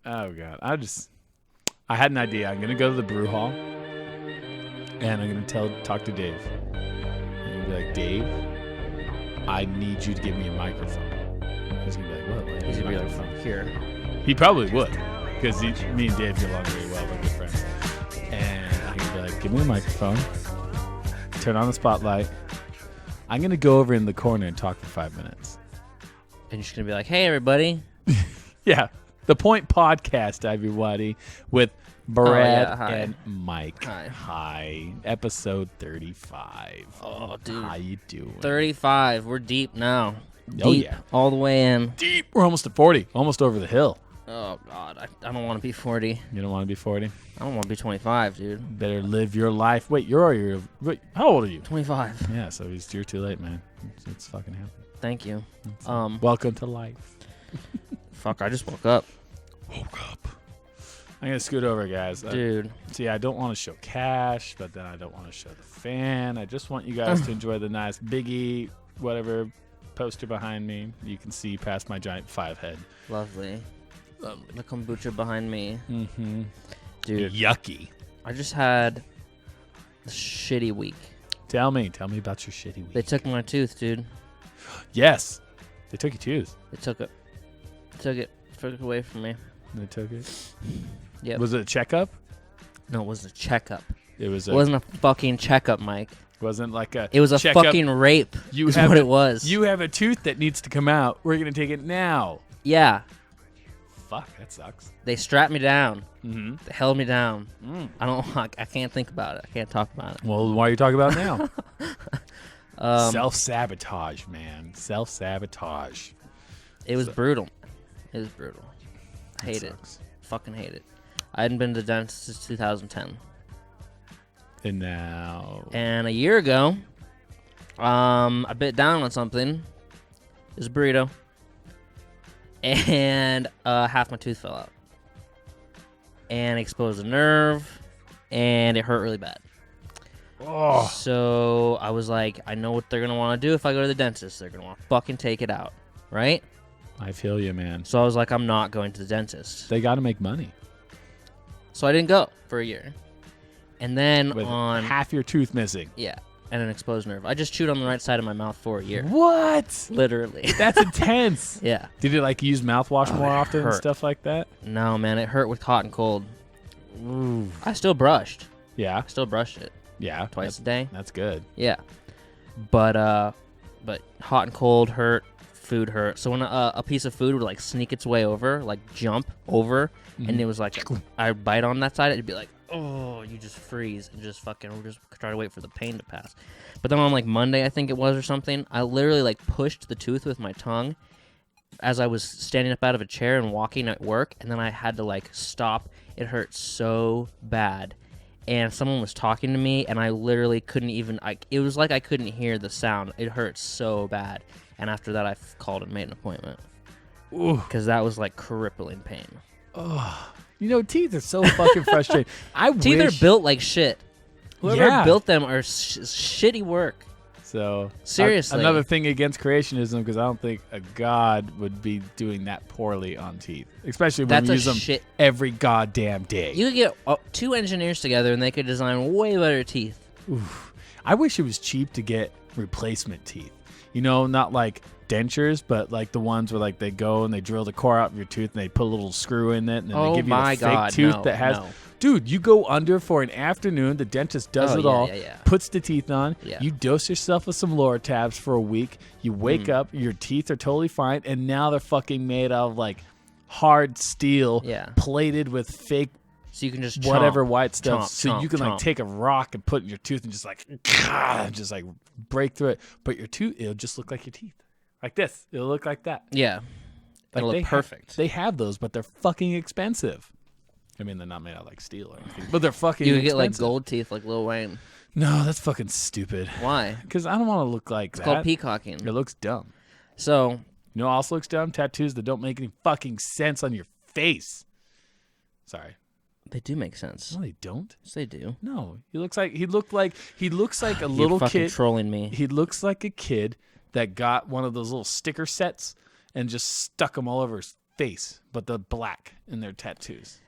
Oh God, I had an idea. I'm gonna go to the brew hall, and I'm gonna talk to Dave. And I'm gonna be like, Dave, I need you to give me a microphone. He's gonna be like, what? He's gonna be like, here. He probably would, because me and Dave get along really well. We're good friends. And I'm gonna be like, give me a microphone. Turn on the spotlight. I'm gonna go over in the corner and talk for 5 minutes. And you're just gonna be like, hey, everybody. Yeah. The Point Podcast, everybody, with Brad hi. and Mike. Hi. Episode 35. Oh, dude. How you doing? 35. We're deep now. Oh, Deep, yeah. all the way in. Deep. We're almost at 40. Almost over the hill. Oh, God. I don't want to be 40. You don't want to be 40? I don't want to be 25, dude. Better live your life. Wait, how old are you? 25. Yeah, so you're too late, man. It's fucking happening. Thank you. Welcome to life. Fuck, I just woke up. I'm going to scoot over, guys. Dude. See, I don't want to show Cash, but then I don't want to show the fan. I just want you guys to enjoy the nice Biggie, whatever, poster behind me. You can see past my giant 5 head. Lovely. The kombucha behind me. Mm-hmm. Dude. Yucky. I just had a shitty week. Tell me about your shitty week. They took my tooth, dude. Yes. They took your tooth. They took it away from me. They took it? Yep. Was it a checkup? No, it wasn't a checkup. It wasn't a fucking checkup, Mike. Wasn't like a It was a checkup. fucking rape. Is what it was. You have a tooth that needs to come out. We're going to take it now. Yeah. Fuck, that sucks. They strapped me down. Mm-hmm. They held me down. I can't think about it. I can't talk about it. Well, why are you talking about it now? Um, Self-sabotage, man. Self-sabotage. It was brutal. It was brutal. I hate it. Fucking hate it. I hadn't been to the dentist since 2010. And now... And a year ago, I bit down on something. It was a burrito. And half my tooth fell out. And exposed a nerve. And it hurt really bad. Oh. So I was like, I know what they're going to want to do if I go to the dentist. They're going to want to fucking take it out. Right? I feel you, man. So I was like, I'm not going to the dentist. They got to make money. So I didn't go for a year. And then With on... half your tooth missing. Yeah. And an exposed nerve. I just chewed on the right side of my mouth for a year. What? Literally. That's intense. Yeah. Did it like use mouthwash more often and hurt. stuff like that? No, man. It hurt with hot and cold. Ooh. I still brushed. Yeah. I still brushed it. Yeah. Twice a day. That's good. Yeah. But hot and cold hurt. Food hurt. So when a piece of food would like sneak its way over, like jump over, and it was like I bite on that side, it'd be like, oh, you just freeze and just try to wait for the pain to pass. But then on like Monday, I think it was or something, I literally like pushed the tooth with my tongue as I was standing up out of a chair and walking at work, and then I had to like stop. It hurt so bad. And someone was talking to me, and I literally couldn't even, it was like I couldn't hear the sound. It hurt so bad. And after that, I called and made an appointment. Because that was like crippling pain. Oh, you know, teeth are so fucking frustrating. Teeth are built like shit. Whoever Yeah. built them are shitty work. So seriously, another thing against creationism, because I don't think a god would be doing that poorly on teeth, especially when we use them every goddamn day. You could get 2 engineers together and they could design way better teeth. Oof. I wish it was cheap to get replacement teeth. You know, not like dentures, but like the ones where like they go and they drill the core out of your tooth and they put a little screw in it and then they give you a fake tooth that has. No. Dude, you go under for an afternoon. The dentist does it all, puts the teeth on. Yeah. You dose yourself with some Lortabs for a week. You wake up, your teeth are totally fine, and now they're fucking made out of like hard steel, plated with fake. So you can just whatever white stuff. So you can like take a rock and put it in your tooth and just like break through it. But your tooth, it'll just look like your teeth, like this. It'll look like that. Yeah, like it'll look perfect. They have those, but they're fucking expensive. I mean, they're not made out of like steel or anything, but they're fucking. You can expensive. Get like gold teeth, like Lil Wayne. No, that's fucking stupid. Why? Because I don't want to look like that. It's called peacocking. It looks dumb. So you know, what also looks dumb. Tattoos that don't make any fucking sense on your face. Sorry. They do make sense. No, they don't. Yes, they do. No, he looks like a little You're kid. Trolling me. He looks like a kid that got one of those little sticker sets and just stuck them all over his face, but the black in their tattoos.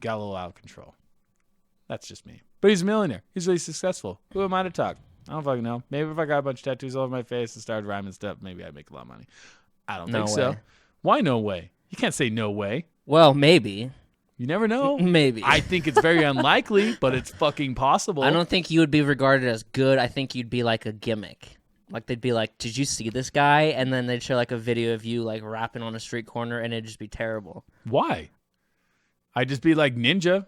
Got a little out of control. That's just me. But he's a millionaire. He's really successful. Who am I to talk? I don't fucking know. Maybe if I got a bunch of tattoos all over my face and started rhyming stuff, maybe I'd make a lot of money. I don't think so. Why no way? You can't say no way. Well, maybe. You never know. Maybe. I think it's very unlikely, but it's fucking possible. I don't think you would be regarded as good. I think you'd be like a gimmick. Like, they'd be like, did you see this guy? And then they'd show like a video of you like rapping on a street corner, and it'd just be terrible. Why? I'd just be like Ninja.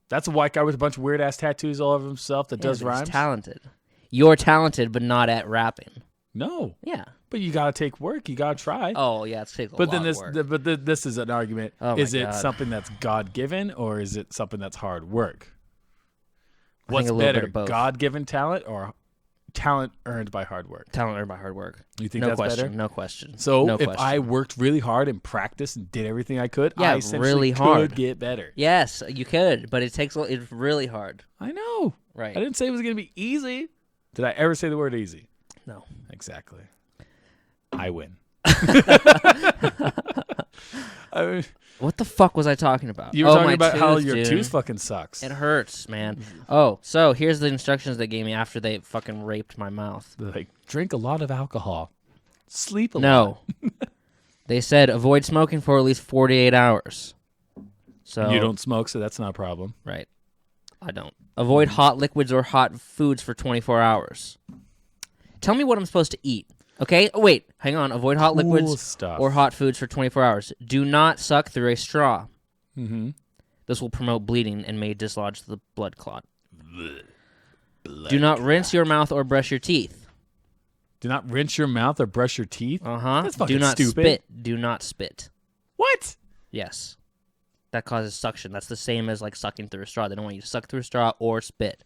That's a white guy with a bunch of weird-ass tattoos all over himself that does rhymes. He's talented. You're talented, but not at rapping. No. Yeah. But you got to take work. You got to try. Oh, yeah, it's taking a lot of work. But this is an argument. Is it something that's God-given, or is it something that's hard work? What's better, God-given talent or talent earned by hard work? Talent earned by hard work. You think that's better? No question. So if I worked really hard and practiced and did everything I could, I essentially could get better. Yes, you could, but it's really hard. I know. Right. I didn't say it was going to be easy. Did I ever say the word easy? No. Exactly. I win. What the fuck was I talking about? You were talking about how your tooth fucking sucks. It hurts, man. Oh, so here's the instructions they gave me after they fucking raped my mouth. They're like, drink a lot of alcohol. Sleep a lot. No. They said avoid smoking for at least 48 hours. So you don't smoke, so that's not a problem. Right. I don't. Avoid hot liquids or hot foods for 24 hours. Tell me what I'm supposed to eat. Okay? Oh, wait. Hang on. Avoid hot liquids or hot foods for 24 hours. Do not suck through a straw. Mm-hmm. This will promote bleeding and may dislodge the blood clot. Do not rinse your mouth or brush your teeth. Do not rinse your mouth or brush your teeth? Uh-huh. That's fucking Do not stupid. spit. Do not spit. What? Yes. That causes suction. That's the same as like sucking through a straw. They don't want you to suck through a straw or spit.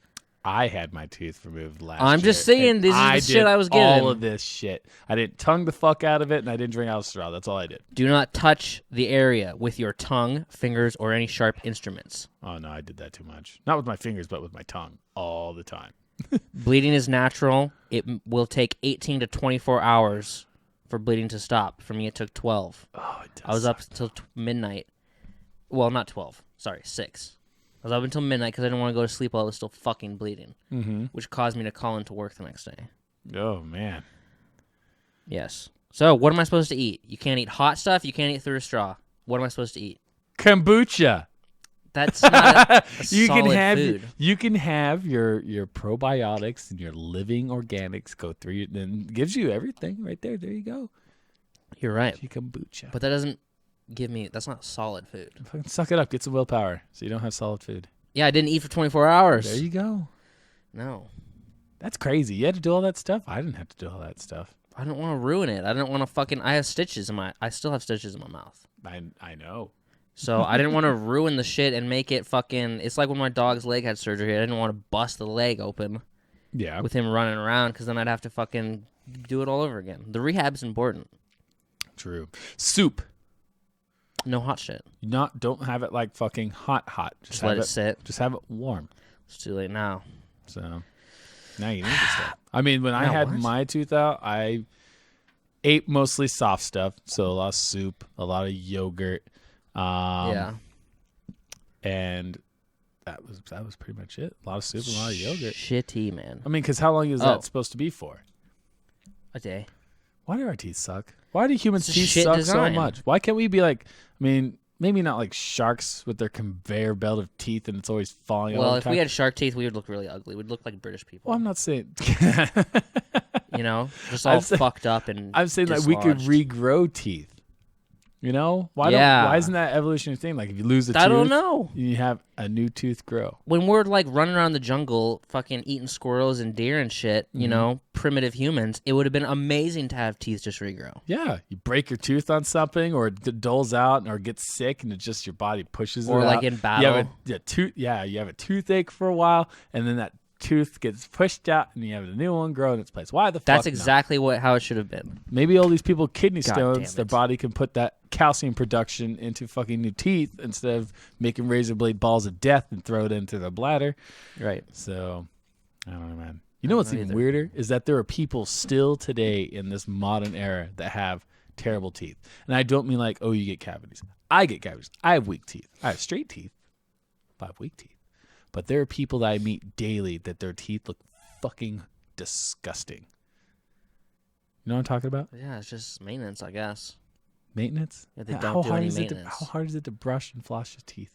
I had my tooth removed last year. I'm just saying, this is the shit I was given. All of this shit. I didn't tongue the fuck out of it, and I didn't drink out of the straw. That's all I did. Do not touch the area with your tongue, fingers, or any sharp instruments. Oh, no, I did that too much. Not with my fingers, but with my tongue. All the time. Bleeding is natural. It will take 18 to 24 hours for bleeding to stop. For me, it took 12. Oh, it does. I was up until midnight. Well, not 12. Sorry, 6. I was up until midnight because I didn't want to go to sleep while I was still fucking bleeding, which caused me to call into work the next day. Oh, man. Yes. So, what am I supposed to eat? You can't eat hot stuff. You can't eat through a straw. What am I supposed to eat? Kombucha. That's not a you solid can have food. You can have your probiotics and your living organics go through you, and gives you everything right there. There you go. You're right. Kombucha. But that doesn't give me. That's not solid food. Fucking suck it up. Get some willpower, so you don't have solid food. Yeah, I didn't eat for 24 hours. There you go. No. That's crazy. You had to do all that stuff. I didn't have to do all that stuff. I don't want to ruin it. I don't want to fucking. I have stitches in my. I still have stitches in my mouth. I know. So I didn't want to ruin the shit and make it fucking. It's like when my dog's leg had surgery. I didn't want to bust the leg open. Yeah. With him running around, because then I'd have to fucking do it all over again. The rehab's important. True. Soup. No hot shit. Don't have it like fucking hot. Just let it sit. Just have it warm. It's too late now. So now you need to stop. I mean, when I had my tooth out, I ate mostly soft stuff. So a lot of soup, a lot of yogurt. Yeah. And that was pretty much it. A lot of soup and a lot of yogurt. Shitty, man. I mean, because how long is that supposed to be for? A day. Why do our teeth suck? Why do humans' teeth suck so much? Why can't we be like, I mean, maybe not like sharks with their conveyor belt of teeth and it's always falling out. Well, if we had shark teeth, we would look really ugly. We'd look like British people. Well, I'm not saying. You know? Just all fucked up and I'm saying that we could regrow teeth. You know? Why isn't that evolutionary thing? Like if you lose a tooth, I don't know. You have a new tooth grow. When we're like running around the jungle, fucking eating squirrels and deer and shit, you know, primitive humans, it would have been amazing to have teeth just regrow. Yeah. You break your tooth on something or it doles out or gets sick and it's just your body pushes it out. Or like in battle. You have a toothache for a while and then that tooth gets pushed out and you have a new one grow in its place. Why the fuck That's exactly how it should have been. Maybe all these people with kidney stones, their body can put that calcium production into fucking new teeth instead of making razor blade balls of death and throw it into the bladder. Right. So, I don't know, man. You know what's even weirder is that there are people still today in this modern era that have terrible teeth. And I don't mean like, oh, you get cavities. I get cavities. I have weak teeth. I have straight teeth, but I have weak teeth. But there are people that I meet daily that their teeth look fucking disgusting. You know what I'm talking about? Yeah, it's just maintenance, I guess. Maintenance? Yeah, they don't do any maintenance. How hard is it to brush and floss your teeth?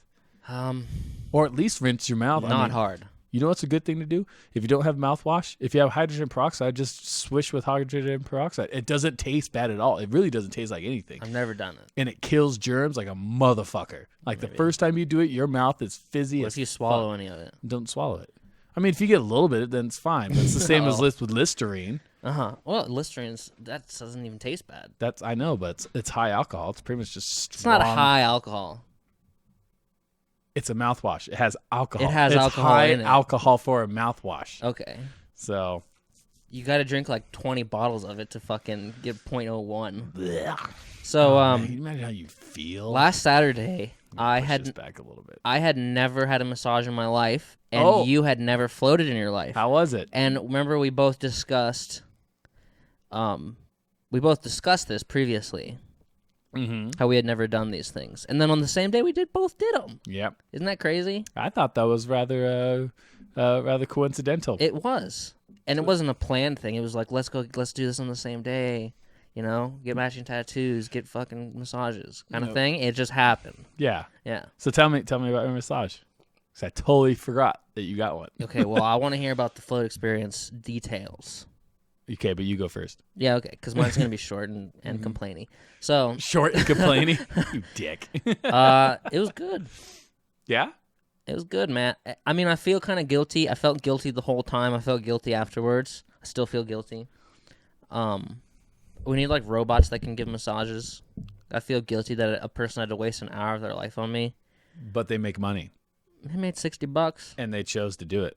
Or at least rinse your mouth. Not hard. You know what's a good thing to do? If you don't have mouthwash, if you have hydrogen peroxide, just swish with hydrogen peroxide. It doesn't taste bad at all. It really doesn't taste like anything. I've never done it. And it kills germs like a motherfucker. Like the first time you do it, your mouth is fizzy. What if you swallow any of it? Don't swallow it. I mean, if you get a little bit, then it's fine. But it's the same as with Listerine. Well, Listerine, that doesn't even taste bad. I know, but it's high alcohol. It's pretty much just strong. It's not high alcohol. It's a mouthwash. It has alcohol. It has alcohol high in it. alcohol for a mouthwash. Okay. So you got to drink like 20 bottles of it to fucking get 0.01. So can you imagine how you feel? Last Saturday, I had back a little bit. I had never had a massage in my life, and you had never floated in your life. How was it? And remember, we both discussed this previously. Mm-hmm. How we had never done these things, and then on the same day we both did them. Yep. Isn't that crazy? I thought that was rather coincidental. It was, and it wasn't a planned thing. It was like, let's do this on the same day. You know, get matching tattoos, get fucking massages, kind of thing. It just happened. Yeah. Yeah. So tell me about your massage, because I totally forgot that you got one. Okay. Well, I want to hear about the float experience details. Okay, but you go first. Yeah, okay, because mine's going to be short and complainy. So short and complainy? You dick. It was good. Yeah? It was good, man. I mean, I feel kind of guilty. I felt guilty the whole time. I felt guilty afterwards. I still feel guilty. We need, like, robots that can give massages. I feel guilty that a person had to waste an hour of their life on me. But they make money. They made $60. And they chose to do it.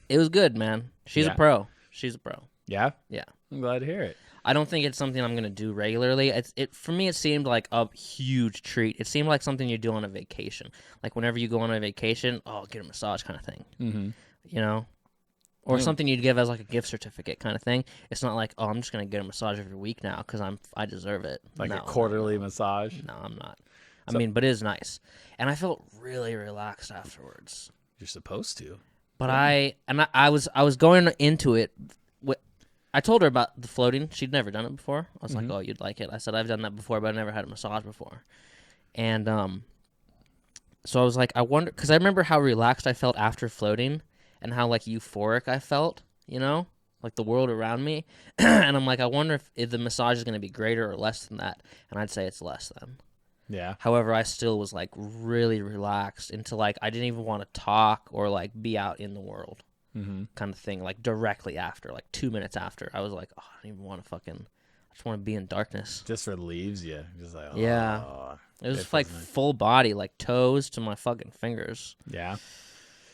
It was good, man. She's a pro. She's a pro. Yeah? Yeah. I'm glad to hear it. I don't think it's something I'm going to do regularly. For me, it seemed like a huge treat. It seemed like something you do on a vacation. Like whenever you go on a vacation, get a massage kind of thing. Mm-hmm. You know? Or something you'd give as like a gift certificate kind of thing. It's not like, I'm just going to get a massage every week now because I deserve it. Like a quarterly massage? No, I'm not. I mean, but it is nice. And I felt really relaxed afterwards. You're supposed to. But I was going into it. I told her about the floating. She'd never done it before. I was like, "Oh, you'd like it." I said, "I've done that before, but I never had a massage before." And so I was like, I wonder, because I remember how relaxed I felt after floating, and how like euphoric I felt. You know, like the world around me. And I'm like, I wonder if the massage is going to be greater or less than that. And I'd say it's less than. Yeah. However, I still was like really relaxed into like I didn't even want to talk or like be out in the world kind of thing. Like directly after, like 2 minutes after, I was like, I don't even want to I just want to be in darkness. Just relieves you. Just like, yeah. It was like full body, like toes to my fucking fingers. Yeah.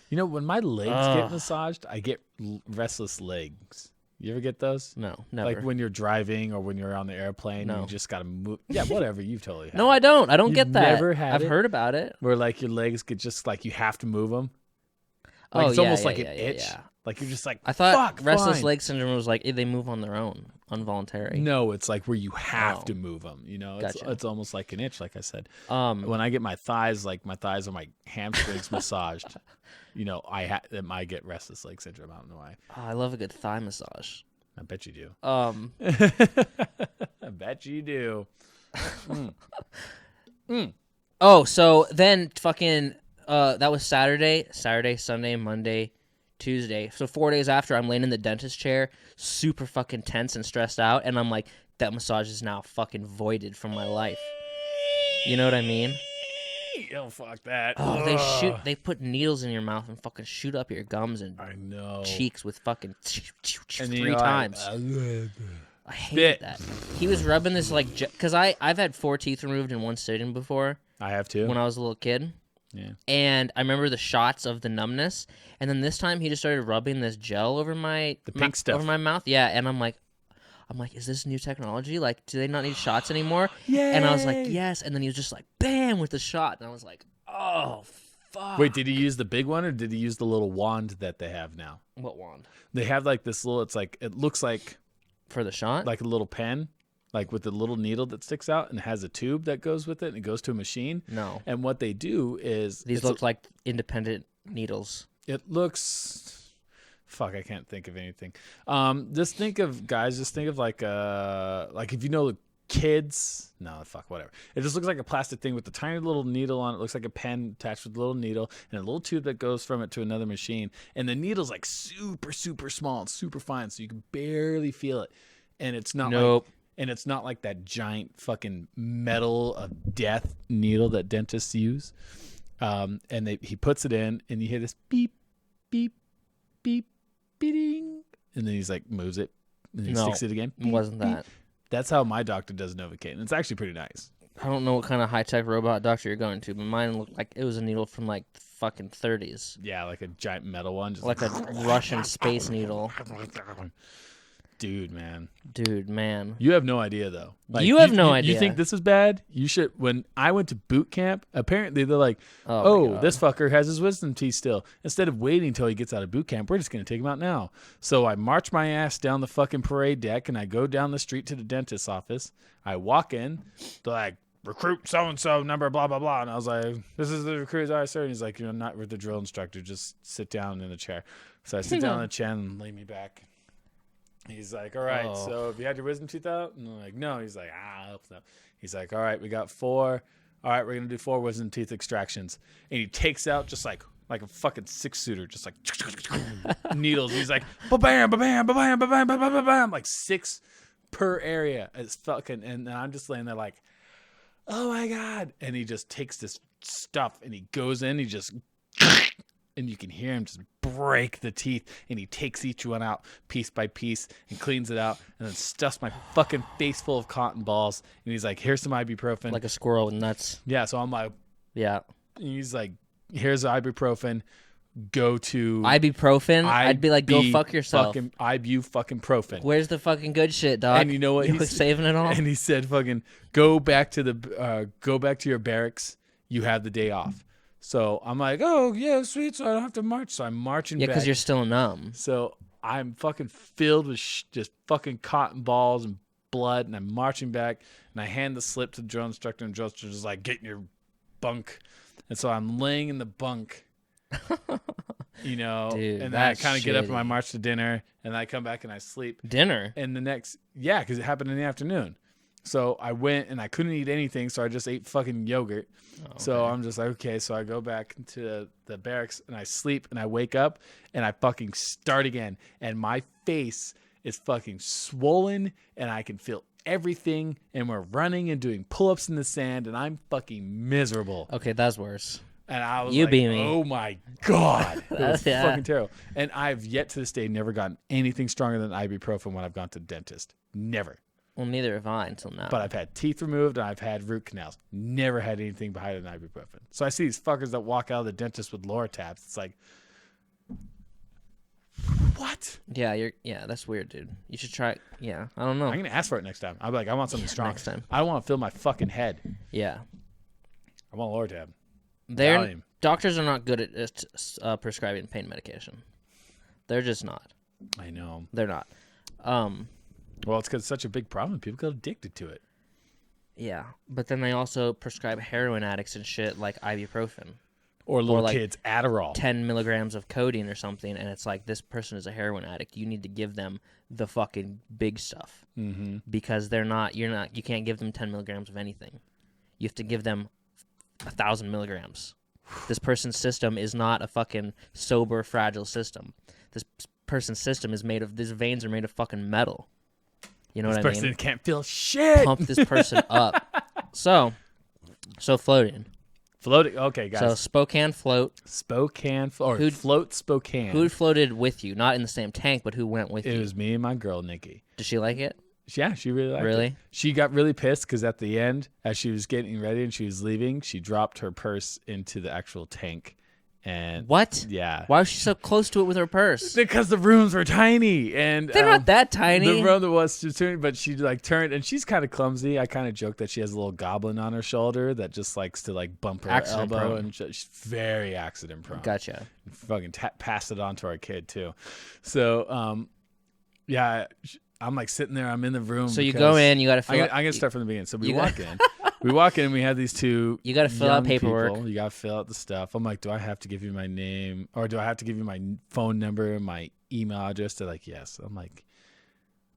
You know, when my legs get massaged, I get restless legs. You ever get those? No, never. Like when you're driving or when you're on the airplane, you just gotta move. Yeah, whatever. You've totally had. No, I don't. I don't get that. Never had I've heard about it. Where like your legs get just like you have to move them. Like it's almost like an itch. Yeah. Like you're just like. I thought restless leg syndrome was like they move on their own, involuntary. No, it's like where you have to move them. You know, it's almost like an itch. Like I said, when I get my thighs, like my thighs or my hamstrings massaged. You know, I get restless leg syndrome. I don't know why. Oh, I love a good thigh massage. I bet you do. I bet you do. Oh, so then fucking that was Saturday, Sunday, Monday, Tuesday. So 4 days after, I'm laying in the dentist chair, super fucking tense and stressed out, and I'm like, that massage is now fucking voided from my life. You know what I mean? Oh, fuck that. Oh, they put needles in your mouth and fucking shoot up your gums and cheeks with fucking 3 times. I hate that. He was rubbing this like, because I've had 4 teeth removed in one sitting before. I have too. When I was a little kid. Yeah. And I remember the shots of the numbness, and then this time he just started rubbing this gel over my pink stuff over my mouth. Yeah, and I'm like, is this new technology? Like, do they not need shots anymore? Yeah. And I was like, yes. And then he was just like, bam, with the shot. And I was like, oh, fuck. Wait, did he use the big one or did he use the little wand that they have now? What wand? They have like this little, it looks like. For the shot? Like a little pen. like with the little needle that sticks out and has a tube that goes with it and it goes to a machine? No. And what they do is these look like independent needles. It looks, fuck, I can't think of anything. Just think of like if you know kids, no, fuck, whatever. It just looks like a plastic thing with a tiny little needle on it. It looks like a pen attached with a little needle and a little tube that goes from it to another machine. And the needle's like super, super small and super fine, so you can barely feel it. And it's not like that giant fucking metal of death needle that dentists use. And he puts it in, and you hear this beep, beep, beep, beating, and then he's like moves it, and he sticks it again. Beep, wasn't that? Beep. That's how my doctor does Novocaine, and it's actually pretty nice. I don't know what kind of high-tech robot doctor you're going to, but mine looked like it was a needle from like the fucking 30s. Yeah, like a giant metal one. Just like a Russian space needle. Dude, man. You have no idea, though. Like, you have no idea. You think this is bad? You should. When I went to boot camp, apparently they're like, oh this fucker has his wisdom teeth still. Instead of waiting until he gets out of boot camp, we're just going to take him out now. So I march my ass down the fucking parade deck, and I go down the street to the dentist's office. I walk in. They're like, recruit so-and-so, number, blah, blah, blah. And I was like, this is the recruit, sir. And he's like, you're not with the drill instructor. Just sit down in a chair. So I sit down in a chair and lay me back. He's like, all right, so have you had your wisdom teeth out? And I'm like, no. He's like, I hope so. He's like, all right, we got 4. All right, we're going to do 4 wisdom teeth extractions. And he takes out just like a fucking 6-shooter, just like needles. He's like, ba-bam, ba-bam, ba-bam, ba-bam, ba-bam, ba-bam, like 6 per area. It's fucking, and I'm just laying there like, oh my God. And he just takes this stuff and he goes in, he just, and you can hear him just break the teeth, and he takes each one out piece by piece and cleans it out and then stuffs my fucking face full of cotton balls. And he's like, here's some ibuprofen. Like a squirrel with nuts. Yeah, so I'm like, yeah. And he's like, here's ibuprofen. Go to ibuprofen. I'd be like, go fuck yourself. Fucking ibuprofen. Where's the fucking good shit, dog? And you know what? He's saving it all. And he said, fucking go back to your barracks. You have the day off. So I'm like, oh yeah, sweet. So I don't have to march. So I'm marching back. Yeah, because you're still numb. So I'm fucking filled with just fucking cotton balls and blood, and I'm marching back, and I hand the slip to the drill instructor, and the drill instructor's just like, get in your bunk. And so I'm laying in the bunk, you know, dude, and then I kind of get up and I march to dinner, and I come back and I sleep. Dinner? And yeah, because it happened in the afternoon. So I went and I couldn't eat anything, so I just ate fucking yogurt. Okay. So I'm just like, okay. So I go back to the barracks and I sleep and I wake up and I fucking start again. And my face is fucking swollen and I can feel everything. And we're running and doing pull-ups in the sand and I'm fucking miserable. Okay, that's worse. And I was beat me. Oh my God. It was fucking terrible. And I've yet to this day never gotten anything stronger than ibuprofen when I've gone to the dentist. Never. Well, neither have I until now. But I've had teeth removed and I've had root canals. Never had anything behind an ibuprofen. So I see these fuckers that walk out of the dentist with Lortabs. It's like, what? Yeah, that's weird, dude. You should try. Yeah, I don't know. I'm gonna ask for it next time. I'll be like, I want something strong. Next time. I don't want to fill my fucking head. Yeah. I want Lortab. Doctors are not good at prescribing pain medication. They're just not. I know. They're not. Well, it's because it's such a big problem. People get addicted to it. Yeah, but then they also prescribe heroin addicts and shit like ibuprofen. Or little kids, Adderall. 10 milligrams of codeine or something, and it's like, this person is a heroin addict. You need to give them the fucking big stuff. Mm-hmm. Because you can't give them 10 milligrams of anything. You have to give them 1,000 milligrams. This person's system is not a fucking sober, fragile system. This person's system is made of, these veins are made of fucking metal. You know what I mean? This person can't feel shit. Pump this person up. So floating. Floating. Okay, guys. So Spokane float. Float Spokane. Who floated with you? Not in the same tank, but who went with you? It was me and my girl, Nikki. Did she like it? Yeah, she really liked it. She got really pissed because at the end, as she was getting ready and she was leaving, she dropped her purse into the actual tank. And what? Yeah. Why was she so close to it with her purse? Because the rooms were tiny, and they're not that tiny. The room that was turned, but she turned, and she's kind of clumsy. I kind of joke that she has a little goblin on her shoulder that just likes to bump her elbow, and she's very accident prone. Gotcha. Fucking passed it on to our kid too. So, yeah. I'm like sitting there. I'm in the room. So you go in. You got to fill. I'm gonna start from the beginning. So we walk in. We walk in. And we have these two. You got to fill out paperwork. People. You got to fill out the stuff. I'm like, do I have to give you my name or do I have to give you my phone number and my email address? They're like, yes. I'm like,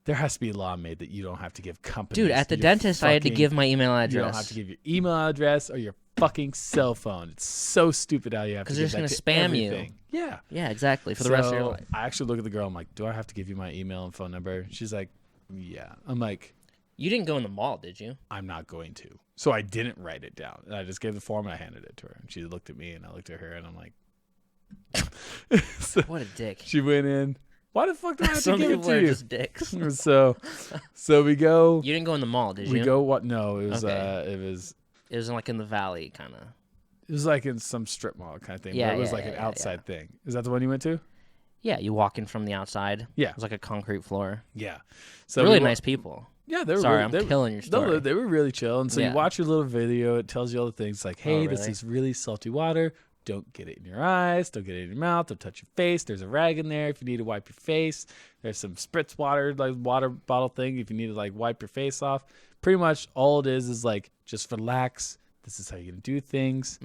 there has to be a law made that you don't have to give companies. Dude, at the dentist, I had to give my email address. You don't have to give your email address or your fucking cell phone. It's so stupid how you have to give that to because they're just going to spam everything. you. Yeah. Yeah, exactly. For the rest of your life. I actually look at the girl. I'm like, do I have to give you my email and phone number? She's like, yeah. I'm like, you didn't go in the mall, did you? I'm not going to. So I didn't write it down. And I just gave the form and I handed it to her. And she looked at me and I looked at her and I'm like, so what a dick. She went in. Why the fuck do I have Some to give it people to are you? just dicks. So we go. You didn't go in the mall, did you? We go. What? No, it was. Okay. It was like in the valley, kind of. It was like in some strip mall kind of thing. Yeah, but it was like an outside thing. Is that the one you went to? Yeah, you walk in from the outside. Yeah, it was like a concrete floor. Yeah, so really nice people. Yeah, they were. Sorry, really, I'm killing your story. No, they were really chill. And so you watch your little video. It tells you all the things like, hey, this is really salty water. Don't get it in your eyes. Don't get it in your mouth. Don't touch your face. There's a rag in there if you need to wipe your face. There's some spritz water, like water bottle thing if you need to like wipe your face off. Pretty much all it is like just relax. This is how you're going to do things.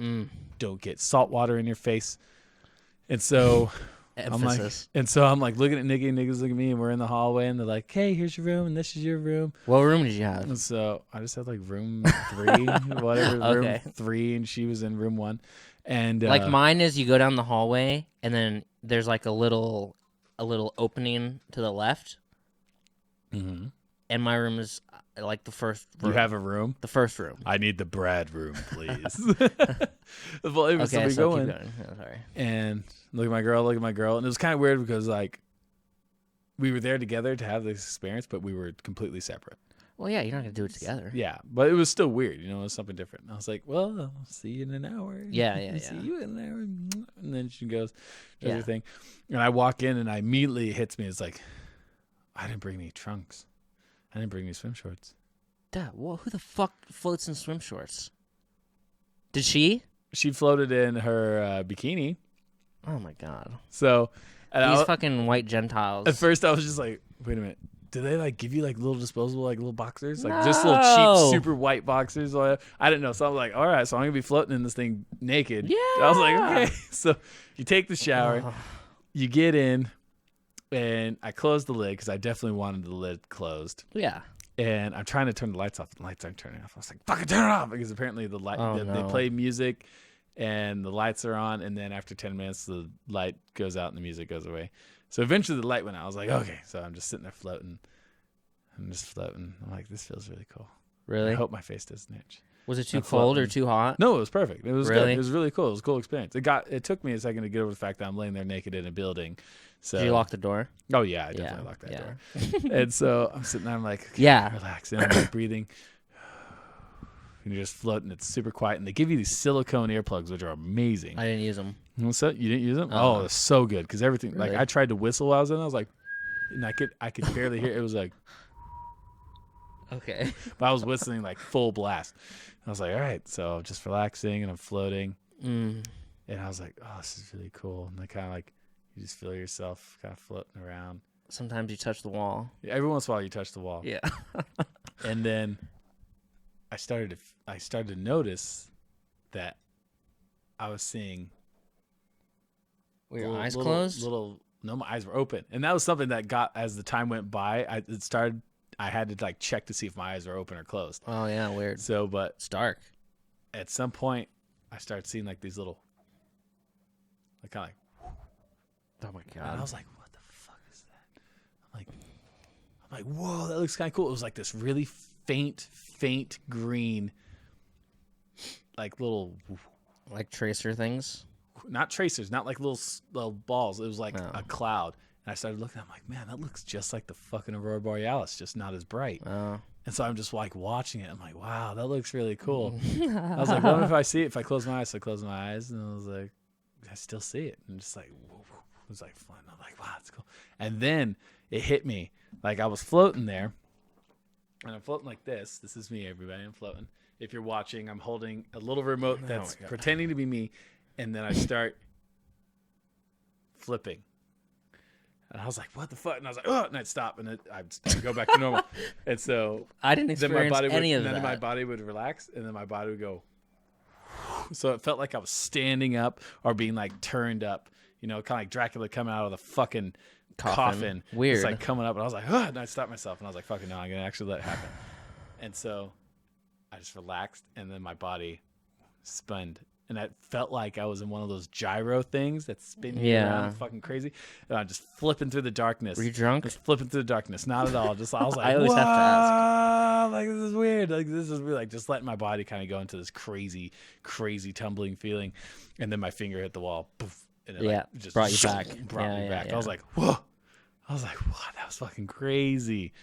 Don't get salt water in your face. And so Emphasis. I'm like looking at Nikki and Nikki's looking at me and we're in the hallway and they're like, hey, here's your room and this is your room. What room did you have? And so I just had like room 3, whatever, room 3 and she was in room 1. And like mine is you go down the hallway and then there's like a little opening to the left. Mm-hmm. And my room is like the first room. You have a room? The first room. I need the Brad room, please. Okay, so we go go in. in. Oh, sorry. And look at my girl. And it was kind of weird because like we were there together to have this experience, but we were completely separate. Well, yeah, you're not going to do it together. Yeah, but it was still weird. You know, it was something different. And I was like, well, I'll see you in an hour. Yeah. See you in an hour. And then she goes, does her thing. And I walk in and I immediately it hits me. It's like, I didn't bring any trunks. I didn't bring any swim shorts. Duh, who the fuck floats in swim shorts? Did she? She floated in her bikini. Oh, my God. So these fucking white Gentiles. At first, I was just like, wait a minute. Do they like give you like little disposable like little boxers, like just little cheap super white boxers? I didn't know, so I was like, all right, so I'm gonna be floating in this thing naked. Yeah. I was like, okay. So you take the shower, you get in, and I closed the lid because I definitely wanted the lid closed. Yeah. And I'm trying to turn the lights off. The lights aren't turning off. I was like, fucking turn it off because apparently the light they play music, and the lights are on, and then after 10 minutes the light goes out and the music goes away. So eventually the light went out. I was like, okay. So I'm just sitting there floating. I'm like, this feels really cool. Really? I hope my face doesn't itch. Was it too cold or too hot? No, it was perfect. It was really? Good. It was really cool. It was a cool experience. It took me a second to get over the fact that I'm laying there naked in a building. So did you lock the door? Oh yeah, I definitely locked that door. And so I'm sitting there. I'm like, okay, relax. And I'm like breathing. And you're just floating. It's super quiet. And they give you these silicone earplugs, which are amazing. I didn't use them. What's that? You didn't use them? Oh, it's so good because everything. Really? Like I tried to whistle while I was in. I was like, and I could barely hear. It was like, okay. But I was whistling like full blast. I was like, all right. So I'm just relaxing and I'm floating. And I was like, oh, this is really cool. And I kind of like, you just feel yourself kind of floating around. Sometimes you touch the wall. Yeah, every once in a while you touch the wall. Yeah. And then I started to notice that I was seeing. Were your eyes closed? No, my eyes were open, and that was something that got as the time went by. I had to like check to see if my eyes were open or closed. Oh yeah, weird. So, but it's dark. At some point, I started seeing like these little, like kind of like. Oh my God! And I was like, "What the fuck is that?" I'm like, "Whoa, that looks kind of cool." It was like this really faint green, like little, like tracer things. Not tracers, not like little balls. It was like a cloud. And I started looking. I'm like, man, that looks just like the fucking Aurora Borealis, just not as bright. And so I'm just like watching it. I'm like, wow, that looks really cool. I was like, what if I see it? If I close my eyes, so I close my eyes, and I was like, I still see it. And just like, whoa, it was like fun. I'm like, wow, that's cool. And then it hit me. Like I was floating there, and I'm floating like this. This is me, everybody. I'm floating. If you're watching, I'm holding a little remote that's pretending to be me. And then I start flipping. And I was like, what the fuck? And I was like, oh, and I'd stop, and I'd go back to normal. And so I didn't experience any of that. Then my body would relax, and then my body would go. So it felt like I was standing up or being like turned up, kind of like Dracula coming out of the fucking coffin. Weird. It's like coming up, and I was like, oh, and I stopped myself, and I was like, fucking no, I'm gonna actually let it happen. And so I just relaxed, and then my body spun. And it felt like I was in one of those gyro things that spin you around fucking crazy. And I'm just flipping through the darkness. Were you drunk? Just flipping through the darkness. Not at all. Just I was like, I always have to ask. Like, this is weird. Like, this is weird. Like, just letting my body kind of go into this crazy, crazy tumbling feeling. And then my finger hit the wall. Poof, and it just brought you back. Brought me back. I was like, whoa. I was like, what? That was fucking crazy.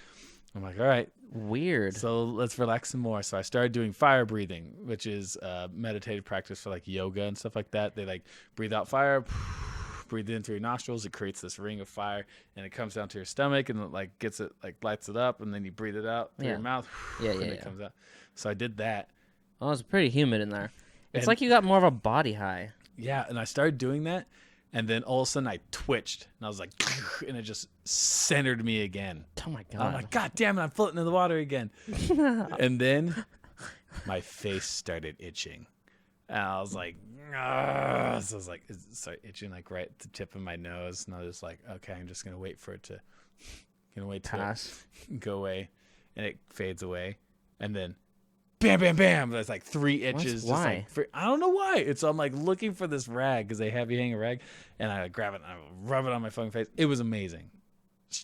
I'm like, all right. Weird. So let's relax some more. So I started doing fire breathing, which is meditative practice for like yoga and stuff like that. They like breathe out fire, breathe in through your nostrils. It creates this ring of fire, and it comes down to your stomach, and it like gets it, like lights it up, and then you breathe it out through your mouth. And it comes out. So I did that. Oh, it's pretty humid in there. It's like you got more of a body high. Yeah, and I started doing that. And then all of a sudden I twitched, and I was like, and it just centered me again. Oh my God. I'm like, God damn it, I'm floating in the water again. And then my face started itching. And I was like, ah. So I was like, it started itching like right at the tip of my nose. And I was just like, okay, I'm just going to wait for it to, pass, go away. And it fades away. And then bam, bam, bam. There's like 3 itches. Why? Just like, I don't know why. It's I'm like looking for this rag because they have you hang a rag, and I grab it and I rub it on my fucking face. It was amazing.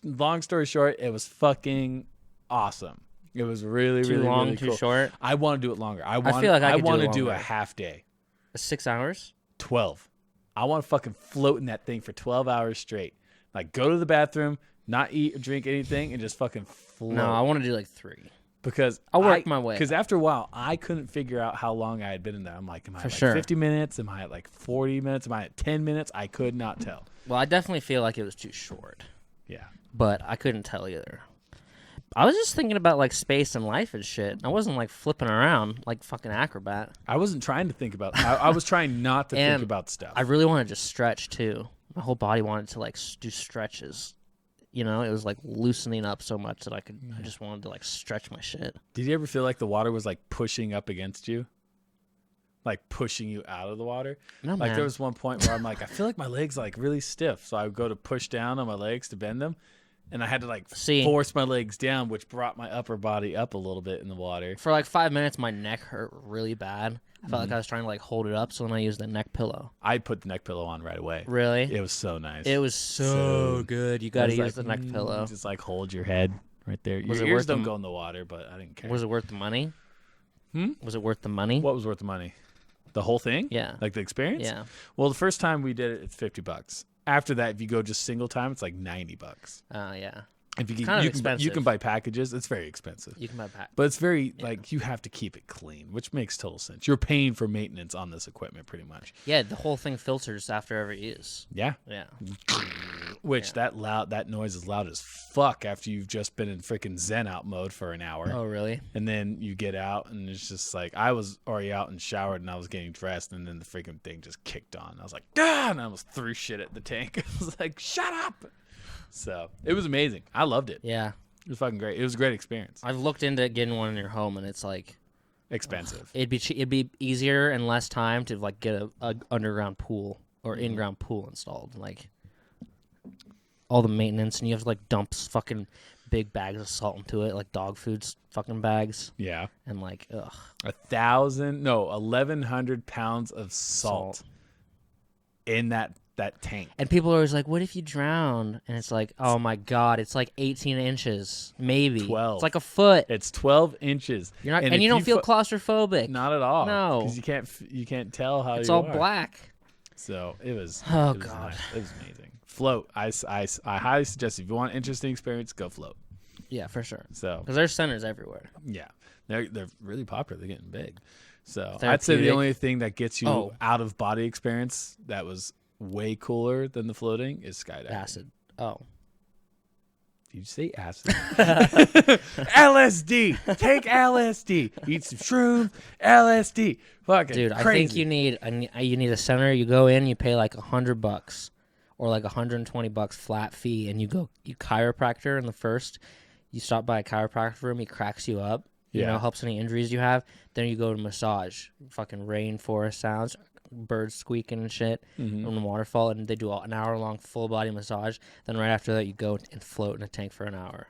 Long story short, it was fucking awesome. It was really, too really, long, really too cool. short. I want to do it longer. I feel like I want to do a half day. 6 hours? 12. I want to fucking float in that thing for 12 hours straight. Like go to the bathroom, not eat or drink anything, and just fucking float. No, I want to do like 3. Because I'll work my way. Because after a while, I couldn't figure out how long I had been in there. I'm like, am I at like 50 minutes? Am I at like 40 minutes? Am I at 10 minutes? I could not tell. Well, I definitely feel like it was too short. Yeah. But I couldn't tell either. I was just thinking about like space and life and shit. I wasn't like flipping around like fucking acrobat. I wasn't trying to think about I was trying not to think about stuff. I really wanted to stretch too. My whole body wanted to like do stretches. It was like loosening up so much that I just wanted to like stretch my shit. Did you ever feel like the water was like pushing up against you? Like pushing you out of the water? No, like man. There was one point where I'm like, I feel like my legs are like really stiff. So I would go to push down on my legs to bend them. And I had to like force my legs down, which brought my upper body up a little bit in the water. For like 5 minutes, my neck hurt really bad. I felt like I was trying to like hold it up, so then I used the neck pillow. I put the neck pillow on right away. Really? It was so nice. It was so good. You got to use the neck pillow. Just like hold your head right there. Your ears don't go in the water, but I didn't care. Was it worth the money? Was it worth the money? What was worth the money? The whole thing? Yeah. Like the experience? Yeah. Well, the first time we did it, it's $50. After that, if you go just single time, it's like $90. Oh, yeah. If you expensive. You can buy packages. It's very expensive. You can buy packages. But it's very, like, you have to keep it clean, which makes total sense. You're paying for maintenance on this equipment pretty much. Yeah, the whole thing filters after every use. Yeah. Yeah. Which that noise is loud as fuck after you've just been in freaking Zen out mode for an hour. Oh, really? And then you get out and it's just like, I was already out and showered and I was getting dressed and then the freaking thing just kicked on. I was like, ah! And I almost threw shit at the tank. I was like, shut up! So it was amazing. I loved it. Yeah. It was fucking great. It was a great experience. I've looked into getting one in your home, and it's like expensive. It'd be easier and less time to like get a underground pool or in-ground pool installed. Like all the maintenance, and you have to like dump fucking big bags of salt into it, like dog food fucking bags. Yeah. And like 1,100 pounds of salt in that tank. And people are always like, what if you drown? And it's like, oh my God, it's like 18 inches, maybe 12. It's like a foot. It's 12 inches. You're not, and you don't feel claustrophobic. Not at all. No, because you can't tell how it's you all are. black. So it was. Oh it was God, nice. It was amazing. Float. I highly suggest if you want an interesting experience, go float. Yeah, for sure. So because there's centers everywhere. Yeah, they're really popular. They're getting big. So I'd say the only thing that gets you out of body experience that was way cooler than the floating is skydiving. Acid. Oh. Did you say acid? LSD. Take LSD. Eat some shrooms. LSD. Fucking dude, crazy. I think you need a center. You go in, you pay like $100, or like $120 flat fee, and you chiropractor in the first. You stop by a chiropractor room, he cracks you up. You know, helps any injuries you have. Then you go to massage, fucking rainforest sounds, birds squeaking and shit on the waterfall, and they do an hour-long full-body massage. Then right after that, you go and float in a tank for an hour.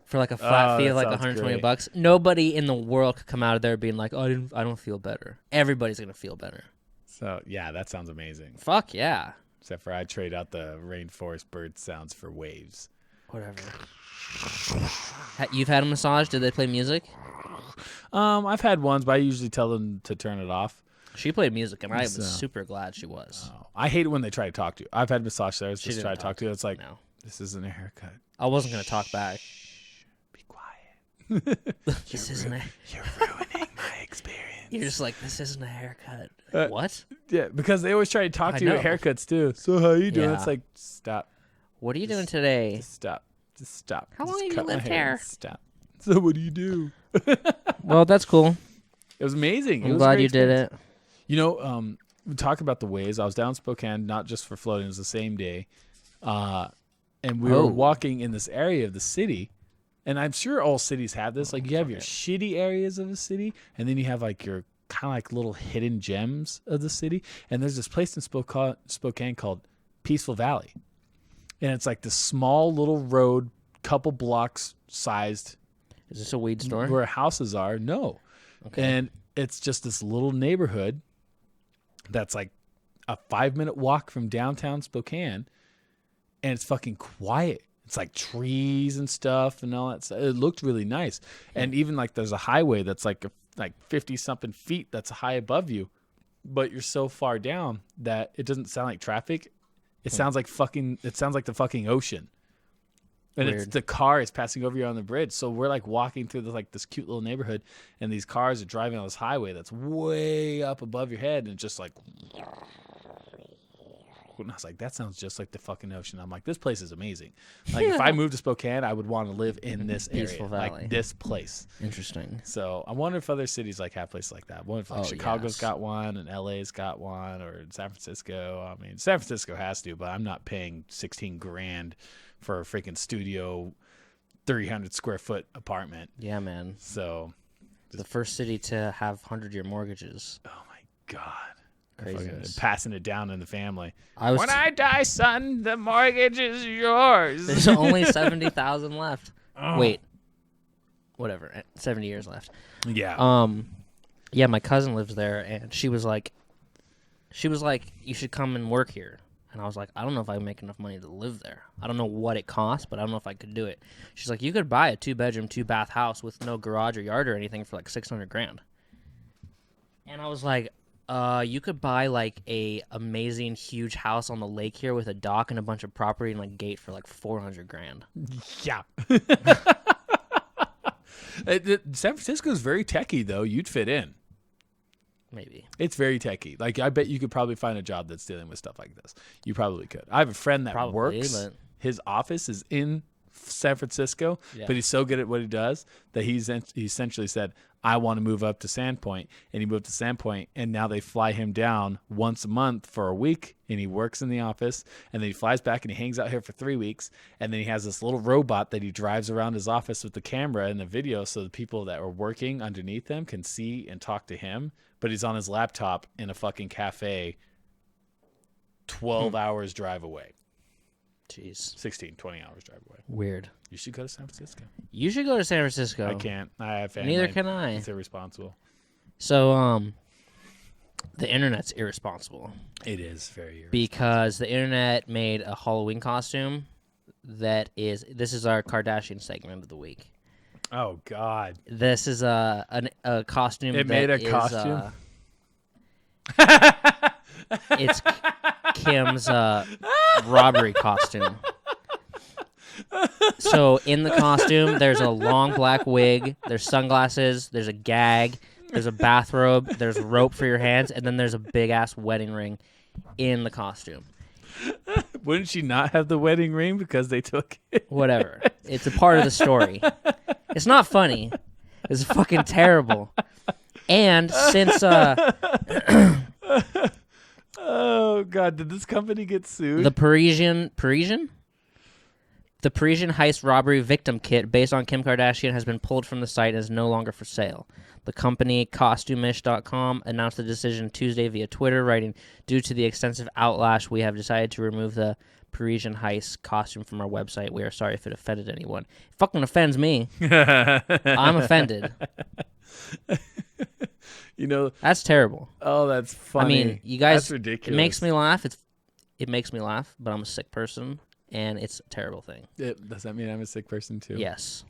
For like a flat fee of like $120. Nobody in the world could come out of there being like, oh, I don't feel better. Everybody's going to feel better. So, yeah, that sounds amazing. Fuck yeah. Except for I trade out the rainforest bird sounds for waves. Whatever. You've had a massage? Did they play music? I've had ones, but I usually tell them to turn it off. She played music, and I was super glad she was. I hate it when they try to talk to you. I've had massage therapists just try to talk to you. It's like, no. This isn't a haircut. I wasn't going to talk back. Be quiet. You're ruining my experience. You're just like, this isn't a haircut. What? Yeah, because they always try to talk to you at haircuts, too. So how you doing? It's like, stop. What are you doing today? Just stop. Just stop. How long have you lived here? Stop. So what do you do? Well, that's cool. It was amazing. I'm glad you did it. You know, we talk about the waves. I was down in Spokane, not just for floating. It was the same day. And we were walking in this area of the city. And I'm sure all cities have this. Like, you have your shitty areas of the city, and then you have, like, your kind of like little hidden gems of the city. And there's this place in Spokane called Peaceful Valley. And it's like this small little road, couple blocks sized. Is this a weed store? Where houses are? No. Okay. And it's just this little neighborhood that's like a 5-minute walk from downtown Spokane. And it's fucking quiet. It's like trees and stuff and all that stuff. It looked really nice. And even like there's a highway that's like 50-something feet that's high above you. But you're so far down that it doesn't sound like traffic. It sounds like the fucking ocean. And it's the car is passing over you on the bridge. So we're like walking through this cute little neighborhood, and these cars are driving on this highway that's way up above your head, and it's just like, and I was like, that sounds just like the fucking ocean. I'm like, this place is amazing. Like, if I moved to Spokane, I would want to live in this area, like this place. Interesting. So I wonder if other cities like have places like that. I wonder if like Chicago's got one, and LA's got one, or San Francisco. I mean, San Francisco has to, but I'm not paying $16,000 for a freaking studio, 300 square foot apartment. Yeah, man. So the first city to have 100-year mortgages. Oh my God. Craziness. Passing it down in the family. When I die, son, the mortgage is yours. There's only 70,000 left. Oh. Wait, whatever. 70 years left. Yeah. Yeah. My cousin lives there, and she was like, you should come and work here. And I was like, I don't know if I make enough money to live there. I don't know what it costs, but I don't know if I could do it. She's like, you could buy a 2-bedroom, 2-bath house with no garage or yard or anything for like $600,000. And I was like, you could buy like a amazing huge house on the lake here with a dock and a bunch of property and like gate for like $400,000. Yeah. San Francisco is very techie though. You'd fit in. Maybe. It's very techie. Like, I bet you could probably find a job that's dealing with stuff like this. You probably could. I have a friend that works. But his office is in San Francisco, but he's so good at what he does that he essentially said, I want to move up to Sandpoint. And he moved to Sandpoint, and now they fly him down once a month for a week, and he works in the office, and then he flies back and he hangs out here for 3 weeks, and then he has this little robot that he drives around his office with the camera and the video so the people that are working underneath him can see and talk to him, but he's on his laptop in a fucking cafe 12 hours drive away. Jeez. 20 hours drive away. Weird. You should go to San Francisco. You should go to San Francisco. I can't. I have family. Neither can I. It's irresponsible. So, the internet's irresponsible. It is very irresponsible. Because the internet made a Halloween costume this is our Kardashian segment of the week. Oh, God. This is a costume It made a costume? It's Kim's robbery costume. So in the costume, there's a long black wig, there's sunglasses, there's a gag, there's a bathrobe, there's rope for your hands, and then there's a big-ass wedding ring in the costume. Wouldn't she not have the wedding ring because they took it? Whatever. It's a part of the story. It's not funny. It's fucking terrible. And since... Oh, Oh God! Did this company get sued? The Parisian heist robbery victim kit based on Kim Kardashian has been pulled from the site and is no longer for sale. The company, Costumeish.com, announced the decision Tuesday via Twitter, writing, "Due to the extensive outlash, we have decided to remove the Parisian heist costume from our website. We are sorry if it offended anyone." It fucking offends me. I'm offended. That's terrible. Oh, that's funny. I mean, you guys, that's ridiculous. It makes me laugh. It makes me laugh, but I'm a sick person, and it's a terrible thing. Does that mean I'm a sick person too? Yes.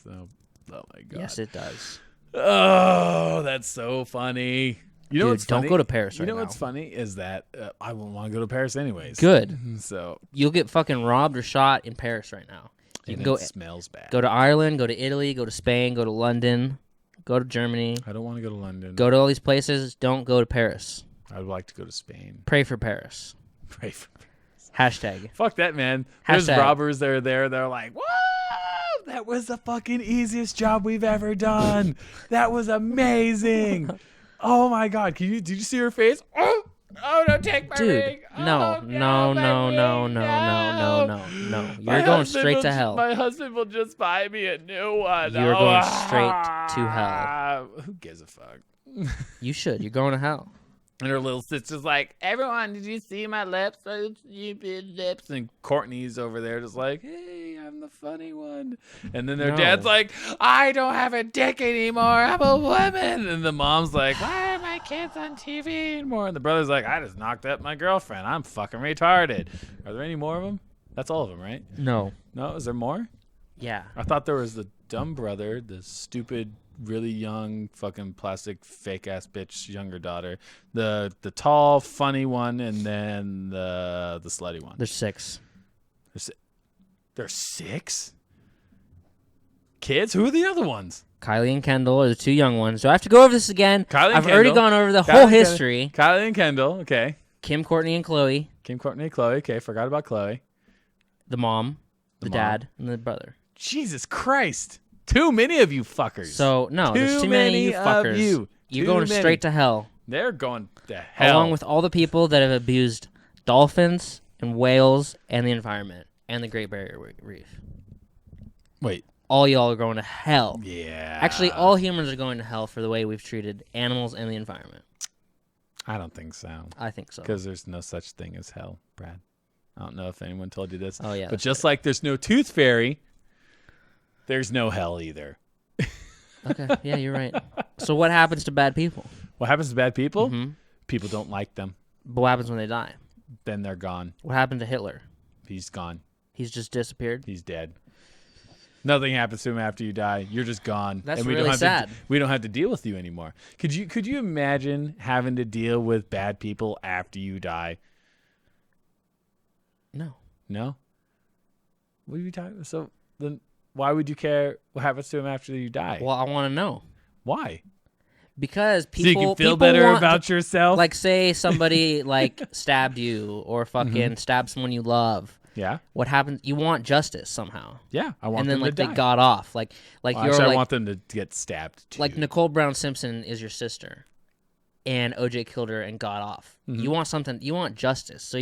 So, oh my God. Yes, it does. Oh, that's so funny. You know Dude, what's funny? don't go to Paris right now. You know what's funny is that I won't want to go to Paris anyways. Good. So you'll get fucking robbed or shot in Paris right now. You can go. It smells bad. Go to Ireland. Go to Italy. Go to Spain. Go to London. Go to Germany. I don't want to go to London. Go to all these places. Don't go to Paris. I would like to go to Spain. Pray for Paris. Pray for Paris. Hashtag. Fuck that, man. There's robbers that are there. They're like, whoa, that was the fucking easiest job we've ever done. That was amazing. Oh my God. Did you see her face? Oh, don't take my ring. No. You're going straight to hell. My husband will just buy me a new one. You're going straight to hell. Who gives a fuck? You should. You're going to hell. And her little sister's like, everyone, did you see my lips? Stupid lips. And Courtney's over there just like, hey, I'm the funny one. And then their dad's like, I don't have a dick anymore. I'm a woman. And the mom's like, why are my kids on TV anymore? And the brother's like, I just knocked up my girlfriend. I'm fucking retarded. Are there any more of them? That's all of them, right? No. No? Is there more? Yeah. I thought there was the dumb brother, the stupid, really young, fucking plastic, fake-ass bitch, younger daughter, the tall, funny one, and then the slutty one. There's 6. There's 6? Kids? Who are the other ones? Kylie and Kendall are the 2 young ones. Do I have to go over this again? I've already gone over the whole history. Kylie and Kendall, okay. Kim, Courtney, and Chloe. Kim, Courtney, and Chloe, okay. Forgot about Chloe. The mom, the dad, and the brother. Jesus Christ. Too many of you fuckers. So, no, there's too many of you fuckers. You're going straight to hell. They're going to hell. Along with all the people that have abused dolphins and whales and the environment and the Great Barrier Reef. Wait. All y'all are going to hell. Yeah. Actually, all humans are going to hell for the way we've treated animals and the environment. I don't think so. I think so. Because there's no such thing as hell, Brad. I don't know if anyone told you this. Oh, yeah. But just like there's no tooth fairy, there's no hell either. Okay. Yeah, you're right. So what happens to bad people? What happens to bad people? Mm-hmm. People don't like them. But what happens when they die? Then they're gone. What happened to Hitler? He's gone. He's just disappeared? He's dead. Nothing happens to him after you die. You're just gone. That's really sad. We don't have to deal with you anymore. Could you imagine having to deal with bad people after you die? No. No? What are you talking about? So then why would you care what happens to him after you die? Well, I want to know. Why? Because people, so you can feel better about yourself? Like, say somebody stabbed you or fucking stabbed someone you love. Yeah. What happens? You want justice somehow. Yeah, I want them to die. And then they got off. I want them to get stabbed too. Like Nicole Brown Simpson is your sister, and OJ killed her and got off. Mm-hmm. You want something. You want justice. So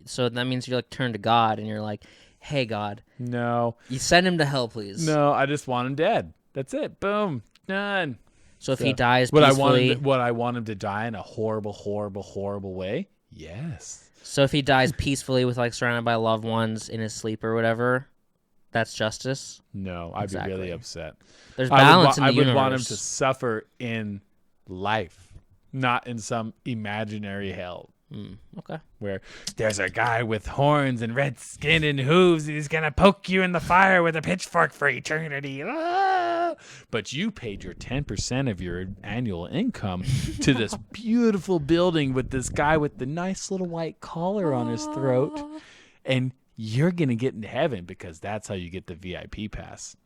so that means you're turn to God and you're like, hey God. No. You send him to hell, please. No, I just want him dead. That's it. Boom. Done. So if he dies peacefully, would I want him to die in a horrible, horrible, horrible way? Yes. So if he dies peacefully with surrounded by loved ones in his sleep or whatever, that's justice? No, I'd be really upset. There's balance in the universe. I would want him to suffer in life, not in some imaginary hell. Okay. Where there's a guy with horns and red skin and hooves, and he's going to poke you in the fire with a pitchfork for eternity. Ah! But you paid your 10% of your annual income to this beautiful building with this guy with the nice little white collar on his throat. And you're going to get into heaven because that's how you get the VIP pass.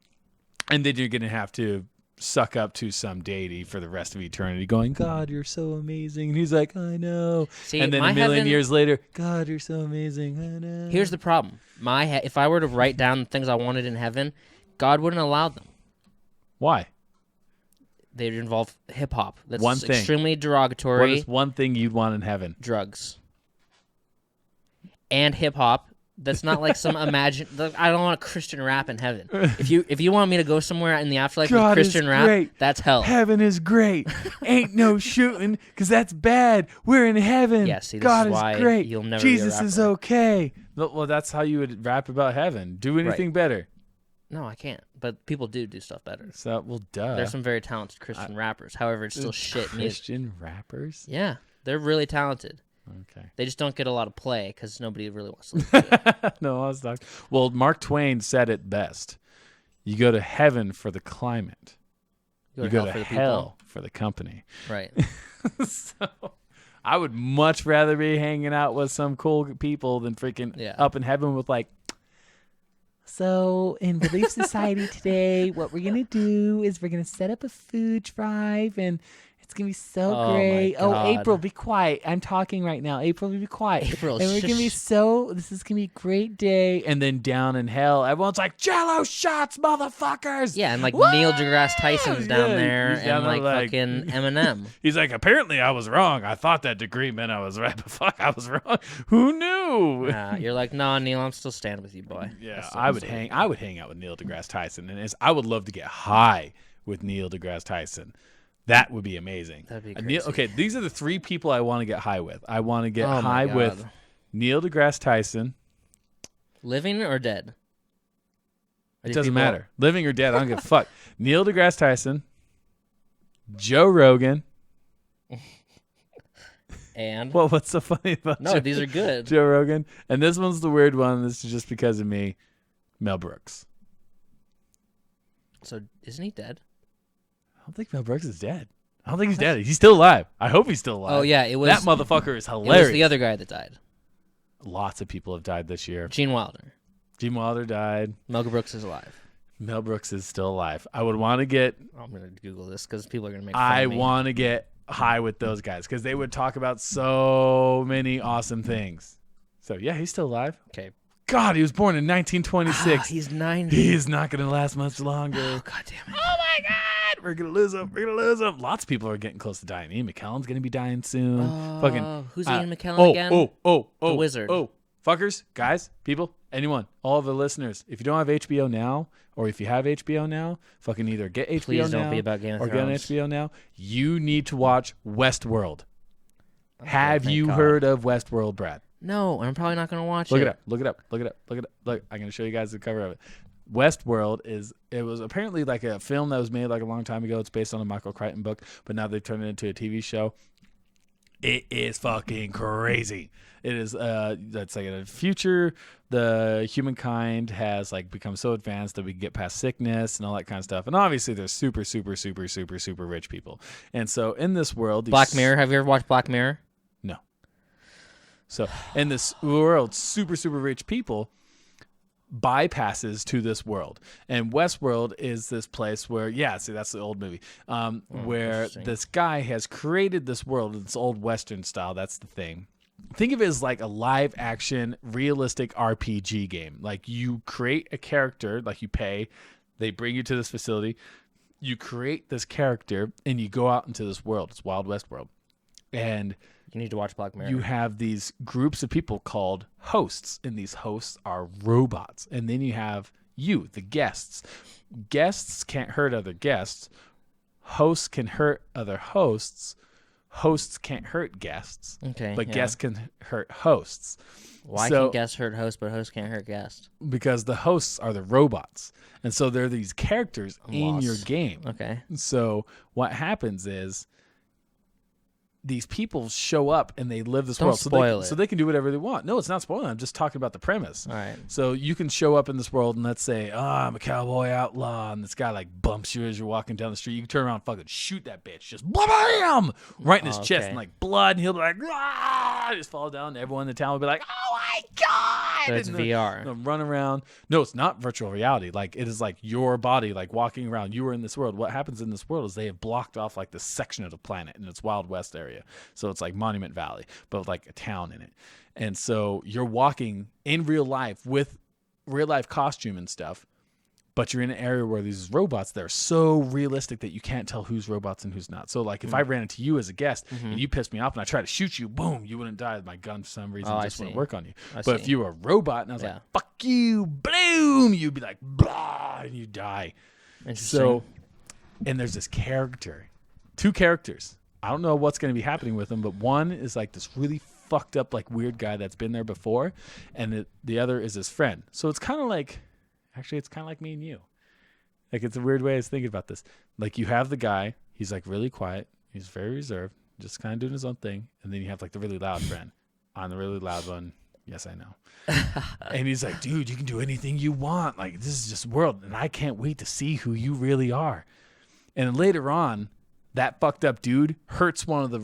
And then you're going to have to suck up to some deity for the rest of eternity going, God, you're so amazing. And he's like, I know. See, and then a million years later, God, you're so amazing. I know. Here's the problem. If I were to write down the things I wanted in heaven, God wouldn't allow them. Why? They'd involve hip-hop. That's one thing. Extremely derogatory. What is one thing you'd want in heaven? Drugs. and hip hop. That's not like some I don't want Christian rap in heaven. If you want me to go somewhere in the afterlife with Christian rap, that's hell. Heaven is great. Ain't no shooting, because that's bad. We're in heaven. Yeah, see, this God is why great. You'll never Jesus be a is okay. Well, that's how you would rap about heaven. Do anything better. No, I can't. But people do stuff better. So, well, duh. There's some very talented Christian rappers. However, it's still shit music. Christian rappers? Yeah, they're really talented. Okay. They just don't get a lot of play because nobody really wants to listen to it. No, I was talking. Well, Mark Twain said it best. You go to heaven for the climate. You go to hell for the company. Right. So I would much rather be hanging out with some cool people than freaking up in heaven with like, so in Relief Society today, what we're going to do is we're going to set up a food drive and it's going to be so great. Oh, April, be quiet. I'm talking right now. April, be quiet. April, and we're going to be this is going to be a great day. And then down in hell, everyone's like, Jello shots, motherfuckers. Yeah, and like Woo! Neil deGrasse Tyson's down there down and there fucking Eminem. He's like, apparently I was wrong. I thought that degree meant I was right, but fuck, I was wrong. Who knew? You're like, nah, Neil, I'm still standing with you, boy. Yeah, I would hang out with Neil deGrasse Tyson, and I would love to get high with Neil deGrasse Tyson. That would be amazing. That'd be crazy. Okay, these are the three people I want to get high with. I want to get high with Neil deGrasse Tyson. Living or dead? It doesn't matter. Living or dead, I don't give a fuck. Neil deGrasse Tyson, Joe Rogan. And? Well, what's so funny about these are good. Joe Rogan. And this one's the weird one. This is just because of me. Mel Brooks. So, isn't he dead? I don't think Mel Brooks is dead. I don't think he's dead. He's still alive. I hope he's still alive. Oh, yeah. That motherfucker is hilarious. It was the other guy that died. Lots of people have died this year. Gene Wilder. Gene Wilder died. Mel Brooks is alive. Mel Brooks is still alive. I would want to get... I'm going to Google this because people are going to make fun of me. I want to get high with those guys because they would talk about so many awesome things. So, yeah, he's still alive. Okay. God, he was born in 1926. He's 90. He's not going to last much longer. Oh, God damn it. Oh, my God. We're going to lose him. We're going to lose him. Lots of people are getting close to dying. Ian McKellen's going to be dying soon. Who's Ian McKellen again? The Wizard. Fuckers, guys, people, anyone, all of the listeners, if you don't have HBO now, or if you have HBO now, fucking either get HBO Please now don't be about Game of or Thrones. get on HBO now. You need to watch Westworld. Have you heard of Westworld, Brad? No, I'm probably not going to watch Look it up. Look, I'm going to show you guys the cover of it. Westworld it was apparently like a film that was made like a long time ago. It's based on a Michael Crichton book, but now they've turned it into a TV show. It is fucking crazy. It is that's like in a future the humankind has like become so advanced that we can get past sickness and all that kind of stuff. And obviously there's super rich people. And so in this world, Black Mirror, have you ever watched Black Mirror? No. So in this world, super rich people bypasses to this world, and Westworld is this place where see, that's the old movie where this guy has created this world. It's old Western style. That's the thing. Think of it as like a live action realistic RPG game. Like you create a character, like you pay, they bring you to this facility, you create this character and you go out into this world. It's Wild West world. And you need to watch Black Mirror. You have these groups of people called hosts, and these hosts are robots. And then you have the guests. Guests can't hurt other guests. Hosts can hurt other hosts. Hosts can't hurt guests. Okay. But guests can hurt hosts. Why can guests hurt hosts, but hosts can't hurt guests? Because the hosts are the robots. And so they're these characters in your game. Okay. So what happens is these people show up and they live this world. So they can do whatever they want. No, it's not spoiling. I'm just talking about the premise. All right. So you can show up in this world and let's say, I'm a cowboy outlaw, and this guy like bumps you as you're walking down the street. You can turn around and fucking shoot that bitch. Just bam! Right in his chest and like blood, and he'll be like, just fall down. And everyone in the town will be like, oh my God! So it's VR. And run around. No, it's not virtual reality. Like it is like your body, like walking around. You are in this world. What happens in this world is they have blocked off like this section of the planet in its Wild West area. So it's like Monument Valley, but with like a town in it. And so you're walking in real life with real life costume and stuff, but you're in an area where these robots that are so realistic that you can't tell who's robots and who's not. So like if I ran into you as a guest and you pissed me off and I tried to shoot you, boom, you wouldn't die. My gun for some reason just wouldn't work on you. But if you were a robot and I was like, fuck you, boom, you'd be like, blah, and you die. So, and there's this character, 2 characters. I don't know what's going to be happening with them, but one is like this really fucked up, like weird guy that's been there before. And the other is his friend. So it's kind of like, actually, it's kind of like me and you. Like, it's a weird way I was thinking about this. Like, you have the guy, he's like really quiet. He's very reserved, just kind of doing his own thing. And then you have like the really loud friend. I'm the really loud one. Yes, I know. And he's like, dude, you can do anything you want. Like, this is just world. And I can't wait to see who you really are. And then later on, that fucked up dude hurts one of the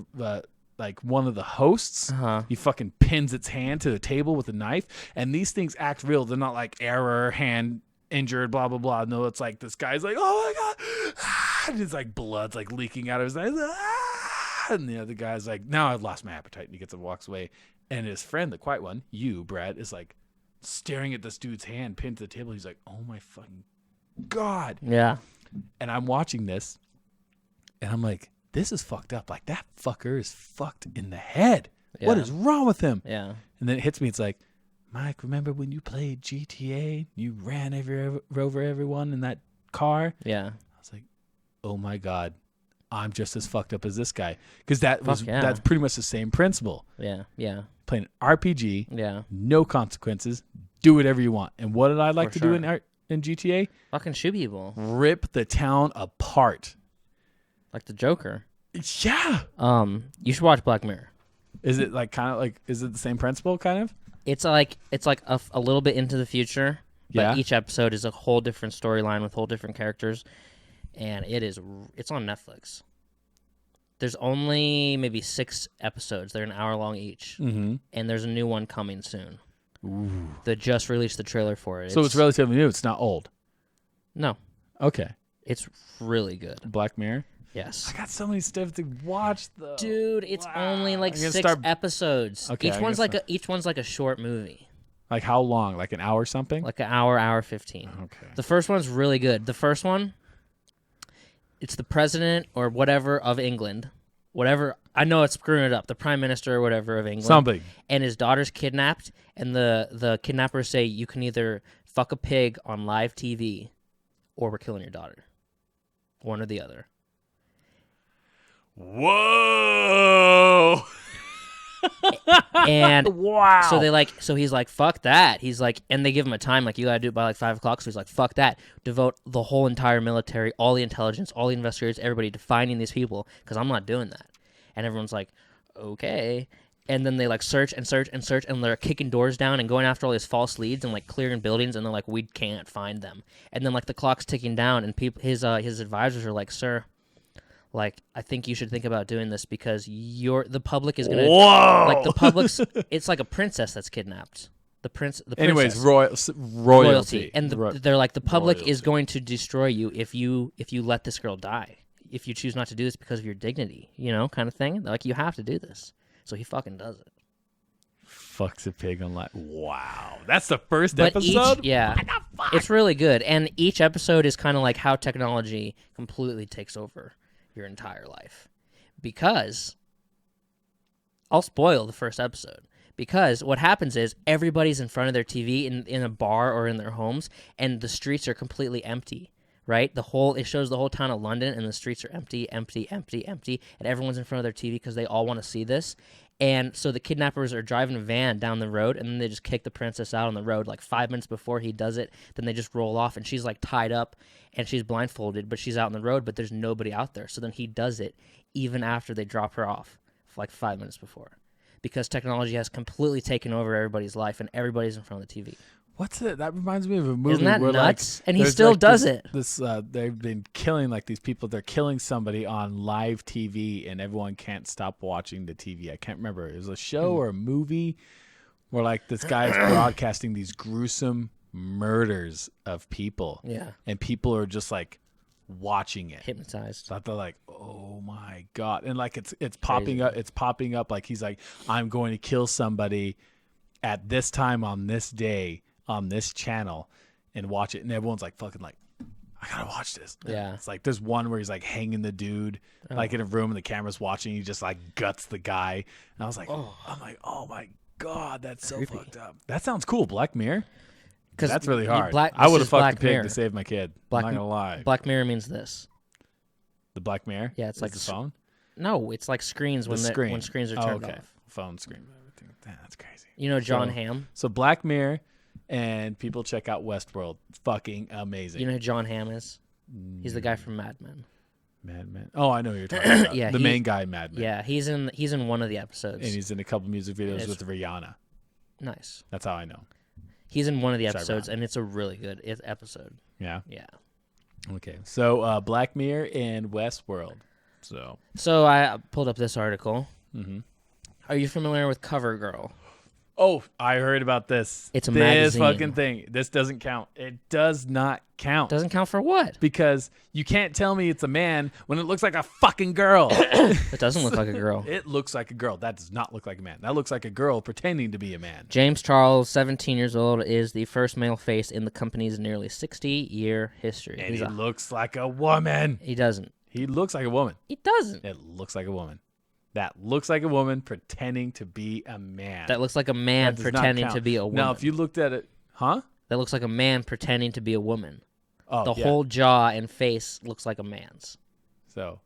hosts. He fucking pins its hand to the table with a knife. And these things act real. They're not like error, hand injured, blah, blah, blah. No, it's like this guy's like, oh my God. And it's like blood's like leaking out of his eyes. And the other guy's like, now I've lost my appetite. And he gets up and walks away. And his friend, the quiet one, you, Brad, is like staring at this dude's hand pinned to the table. He's like, oh my fucking God. Yeah. And I'm watching this. And I'm like, this is fucked up. Like, that fucker is fucked in the head. Yeah. What is wrong with him? Yeah. And then it hits me. It's like, Mike, remember when you played GTA? You ran over everyone in that car? Yeah. I was like, oh, my God. I'm just as fucked up as this guy. Because that's pretty much the same principle. Yeah. Yeah. Playing an RPG. Yeah. No consequences. Do whatever you want. And what did I like to do in GTA? Fucking shoot people. Rip the town apart. Like the Joker. Yeah. You should watch Black Mirror. Is it like kind of like, is it the same principle kind of? It's like a little bit into the future, but each episode is a whole different storyline with whole different characters, and it's on Netflix. There's only maybe 6 episodes. They're an hour long each, and there's a new one coming soon. Ooh. They just released the trailer for it. So it's relatively new. It's not old. No. Okay. It's really good. Black Mirror? Yes. I got so many stuff to watch though. Dude, it's only like 6 episodes. Okay, each one's like a short movie. Like how long? Like an hour or something? Like an hour 15. Okay. The first one's really good. The first one, it's the president or whatever of England. Whatever, I know it's screwing it up. The prime minister or whatever of England. Something. And his daughter's kidnapped, and the kidnappers say you can either fuck a pig on live TV or we're killing your daughter. One or the other. Whoa! And wow! So he's like, fuck that. He's like, and they give him a time, like you gotta do it by like 5 o'clock. So he's like, fuck that. Devote the whole entire military, all the intelligence, all the investigators, everybody to finding these people because I'm not doing that. And everyone's like, okay. And then they like search and search and search, and they're kicking doors down and going after all these false leads and like clearing buildings, and they're like, we can't find them. And then like the clock's ticking down, and his advisors are like, sir, like, I think you should think about doing this because the public is gonna like the public's. It's like a princess that's kidnapped. The princess. Anyways, royalty, and they're like the public is going to destroy you if you let this girl die. If you choose not to do this because of your dignity, kind of thing. They're like, you have to do this. So he fucking does it. Fucks a pig on live. Wow, that's the first episode. It's really good, and each episode is kind of like how technology completely takes over your entire life. Because I'll spoil the first episode. Because what happens is everybody's in front of their TV in a bar or in their homes, and the streets are completely empty. Right? It shows the whole town of London, and the streets are empty, and everyone's in front of their TV because they all want to see this. And so the kidnappers are driving a van down the road, and then they just kick the princess out on the road like 5 minutes before he does it. Then they just roll off, and she's like tied up, and she's blindfolded, but she's out on the road, but there's nobody out there. So then he does it even after they drop her off like 5 minutes before, because technology has completely taken over everybody's life, and everybody's in front of the TV. What's it? That reminds me of a movie. Isn't that where nuts? Like, and he still like does it. They've been killing like these people. They're killing somebody on live TV, and everyone can't stop watching the TV. I can't remember. It was a show or a movie where like this guy is broadcasting these gruesome murders of people. Yeah, and people are just like watching it, hypnotized. So they're like, oh my God, and like it's popping up. It's popping up like he's like, I'm going to kill somebody at this time on this day on this channel, and watch it, and everyone's like fucking like, I gotta watch this. Yeah. It's like there's one where he's like hanging the dude like in a room and the camera's watching. He just like guts the guy. And I was like, I'm like, oh my God, that's so fucked up. That sounds cool. Black Mirror. Because that's really hard. I would have fucked the pig to save my kid. I'm not gonna lie. Black Mirror means this. The Black Mirror? Yeah, it's like the phone. No, it's like screens when screens are turned off. Phone screen. That's crazy. You know John Hamm? So Black Mirror, and people check out Westworld. Fucking amazing. You know who John Hamm is? He's the guy from Mad Men. Mad Men. Oh, I know who you're talking about. Yeah, the main guy in Mad Men. Yeah, he's in one of the episodes. And he's in a couple music videos with Rihanna. Nice. That's how I know. He's in one of the episodes, and it's a really good episode. Yeah? Yeah. Okay. So Black Mirror and Westworld. So I pulled up this article. Mm-hmm. Are you familiar with Covergirl? Oh, I heard about this. It's a magazine. magazine. Fucking thing. This doesn't count. It does not count. Doesn't count for what? Because you can't tell me it's a man when it looks like a fucking girl. It doesn't look like a girl. It looks like a girl. That does not look like a man. That looks like a girl pretending to be a man. James Charles, 17 years old, is the first male face in the company's nearly 60-year history. And he looks like a woman. He doesn't. He looks like a woman. He doesn't. It looks like a woman. That looks like a woman pretending to be a man. That looks like a man pretending to be a woman. Now, if you looked at it, huh? That looks like a man pretending to be a woman. Oh, the whole jaw and face looks like a man's. So,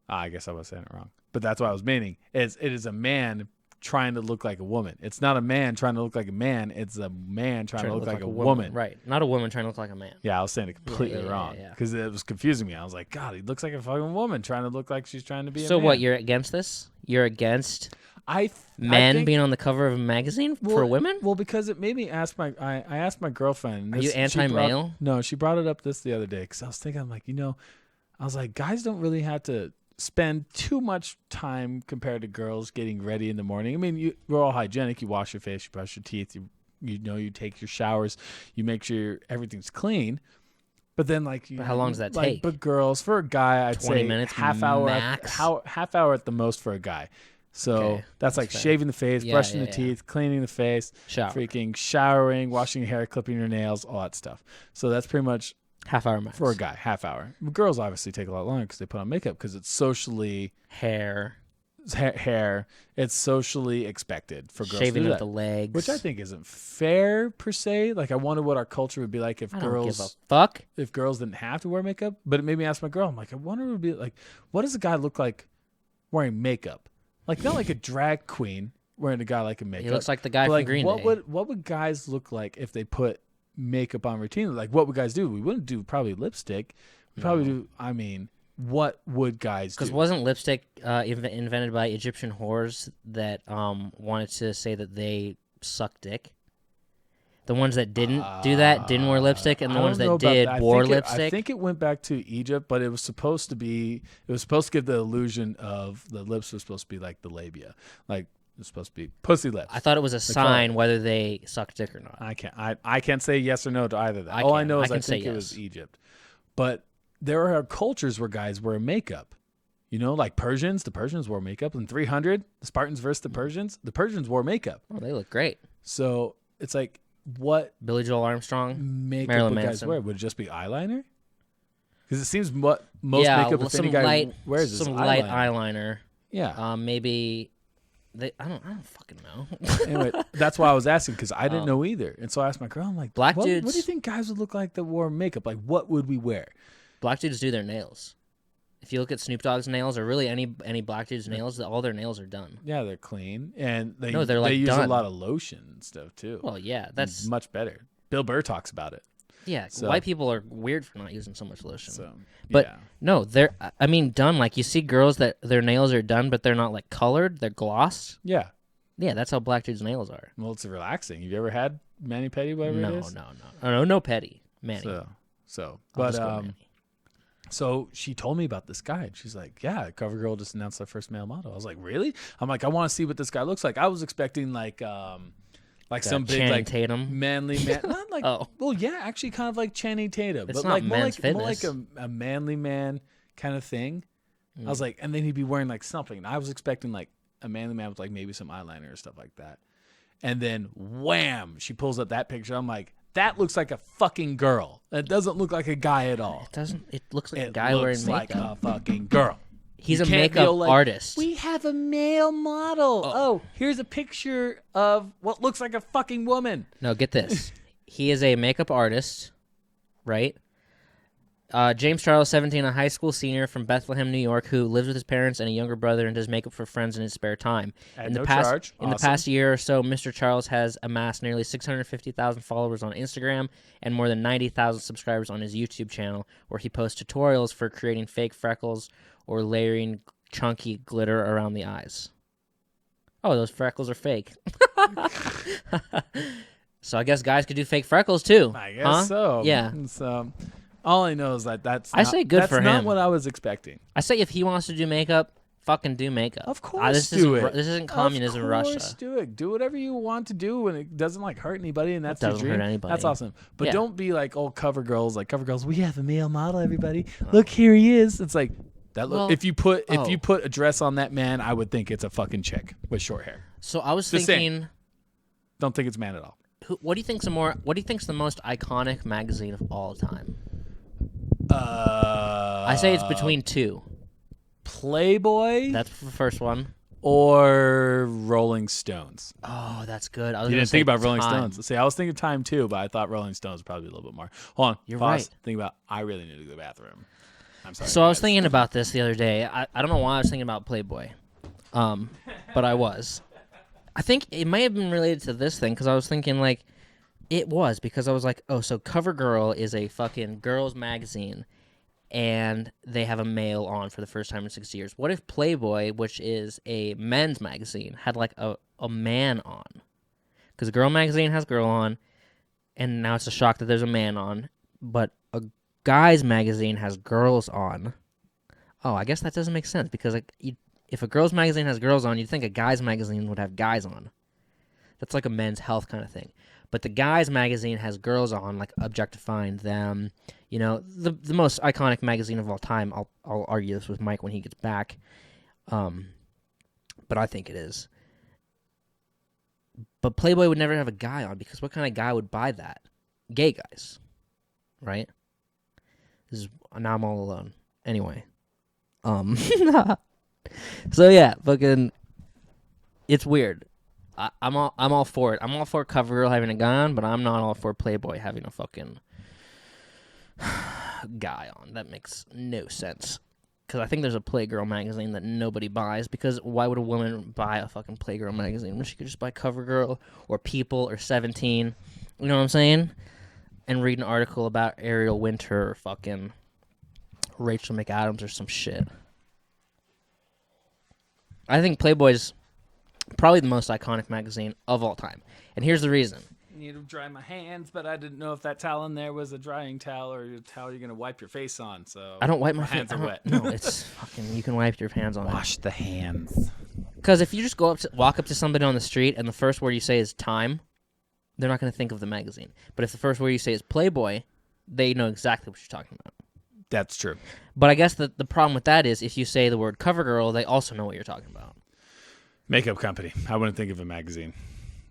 I guess I was saying it wrong. But that's what I was meaning. It is a man trying to look like a woman. It's not a man trying to look like a man. It's a man trying to look like a woman. Right. Not a woman trying to look like a man. Yeah, I was saying it completely wrong. Because it was confusing me. I was like, God, he looks like a fucking woman trying to look like she's trying to be a man. So what, you're against this? You're against men being on the cover of a magazine for women? Well, because it made me ask I asked my girlfriend. Are you anti-male? No, she brought it up the other day because I was thinking, I'm like, I was like, guys don't really have to spend too much time compared to girls getting ready in the morning. I mean, we're all hygienic. You wash your face, you brush your teeth, you take your showers, you make sure everything's clean. But then, how long does that take? But girls, for a guy, I'd 20 say minutes half hour, max? half hour at the most for a guy. So that's like fair. Shaving the face, brushing the teeth, cleaning the face, freaking showering, washing your hair, clipping your nails, all that stuff. So that's pretty much half hour max. For a guy, half hour. Girls obviously take a lot longer because they put on makeup because it's socially hair. It's socially expected for girls shaving to do up the legs, which I think isn't fair per se. Like I wonder what our culture would be like if girls don't give a fuck. If girls didn't have to wear makeup. But it made me ask my girl. I'm like, I wonder what it would be like. What does a guy look like wearing makeup? Like not like a drag queen wearing a guy like a makeup. He looks like the guy from Green Day. What would guys look like if they put makeup on routinely? Like what would guys do? We wouldn't do probably lipstick. We'd probably do. I mean, what would guys do? Because wasn't lipstick invented by Egyptian whores that wanted to say that they suck dick? The ones that didn't do that didn't wear lipstick, and the ones that did wore lipstick. I think it went back to Egypt, but it was supposed to be. It was supposed to give the illusion of the lips was supposed to be like the labia, like it was supposed to be pussy lips. I thought it was a sign whether they suck dick or not. I can't say yes or no to either of that. All I know is I think it was Egypt, but there are cultures where guys wear makeup. You know, like Persians. The Persians wore makeup in 300. The Spartans versus the Persians. The Persians wore makeup. Oh, they look great. So it's like. What Billy Joel Armstrong, makeup Marilyn would guys Manson. wear? Would it just be eyeliner? Because it seems what most makeup if any guy wears is some eyeliner. light eyeliner. Yeah. Maybe I don't fucking know. Anyway, that's why I was asking because I didn't know either, and so I asked my girl. I'm like, black what dudes. What do you think guys would look like that wore makeup? Like, what would we wear? Black dudes do their nails. If you look at Snoop Dogg's nails, or really any black dude's nails, all their nails are done. Yeah, they're clean, and they like use done. a lot of lotion and stuff too. Well, yeah, that's much better. Bill Burr talks about it. Yeah, white people are weird for not using so much lotion. So, but yeah. no, they're done. Like you see girls that their nails are done, but they're not like colored; they're glossed. Yeah, that's how black dudes' nails are. Well, it's relaxing. Have you ever had mani pedi? Whatever it is? No pedi mani. So she told me about this guy, and she's like, yeah, Covergirl just announced their first male model. I was like, really? I'm like, I want to see what this guy looks like. I was expecting like some big Channing like Tatum. manly man. Not like well, yeah, actually kind of like Channing Tatum. It's but not like Men's more like a manly man kind of thing. I was like, and then he'd be wearing like something. And I was expecting like a manly man with like maybe some eyeliner or stuff like that. And then wham, she pulls up that picture. I'm like, That looks like a fucking girl. It doesn't look like a guy at all. It doesn't. It looks like a guy wearing makeup. It looks like a fucking girl. He's a makeup artist. We have a male model. Oh, here's a picture of what looks like a fucking woman. No, get this. He is a makeup artist, right? James Charles, 17, a high school senior from Bethlehem, New York, who lives with his parents and a younger brother and does makeup for friends in his spare time. At no charge. In the past year or so, Mr. Charles has amassed nearly 650,000 followers on Instagram and more than 90,000 subscribers on his YouTube channel, where he posts tutorials for creating fake freckles or layering chunky glitter around the eyes. Oh, those freckles are fake. So I guess guys could do fake freckles too. I guess so. Yeah. So all I know is that's for him. Not what I was expecting. I say if he wants to do makeup, fucking do makeup. Of course, do it. This isn't communism Russia. Of course, do it. Do whatever you want to do when it doesn't hurt anybody, and that's your dream. Doesn't hurt anybody. That's awesome. But don't be like old CoverGirls. Like CoverGirls, we have a male model. Everybody, look, here he is. It's like that. If you put a dress on that man, I would think it's a fucking chick with short hair. So I was thinking, don't think it's a man at all. What do you think's the most iconic magazine of all time? I say it's between two. Playboy. That's the first one. Or Rolling Stones. Oh, that's good. You didn't think about Rolling Stones. See, I was thinking Time too, but I thought Rolling Stones was probably a little bit more. Hold on. You're right. Think about, I really need to go to the bathroom. I'm sorry. So I was thinking about this the other day. I don't know why I was thinking about Playboy. But I was. I think it may have been related to this thing because I was thinking because I was like, oh, so CoverGirl is a fucking girls magazine and they have a male on for the first time in 6 years. What if Playboy, which is a men's magazine, had like a man on? Because a girl magazine has girl on, and now it's a shock that there's a man on, but a guy's magazine has girls on. Oh, I guess that doesn't make sense because if a girl's magazine has girls on, you'd think a guy's magazine would have guys on. That's like a men's health kind of thing. But the guys' magazine has girls on, like objectifying them. You know, the most iconic magazine of all time. I'll argue this with Mike when he gets back. But I think it is. But Playboy would never have a guy on because what kind of guy would buy that? Gay guys, right? Now I'm all alone. Anyway, so yeah, fucking, it's weird. I'm all for it. I'm all for CoverGirl having a gun, but I'm not all for Playboy having a fucking guy on. That makes no sense. Because I think there's a Playgirl magazine that nobody buys. Because why would a woman buy a fucking Playgirl magazine when she could just buy CoverGirl or People or 17? You know what I'm saying? And read an article about Ariel Winter or fucking Rachel McAdams or some shit. I think Playboy's probably the most iconic magazine of all time. And here's the reason. I need to dry my hands, but I didn't know if that towel in there was a drying towel or a towel you're going to wipe your face on. So I don't wipe my hands. Are wet. No, it's fucking, you can wipe your hands on Wash the hands. Because if you just walk up to somebody on the street and the first word you say is time, they're not going to think of the magazine. But if the first word you say is Playboy, they know exactly what you're talking about. That's true. But I guess the problem with that is if you say the word CoverGirl, they also know what you're talking about. Makeup company. I wouldn't think of a magazine.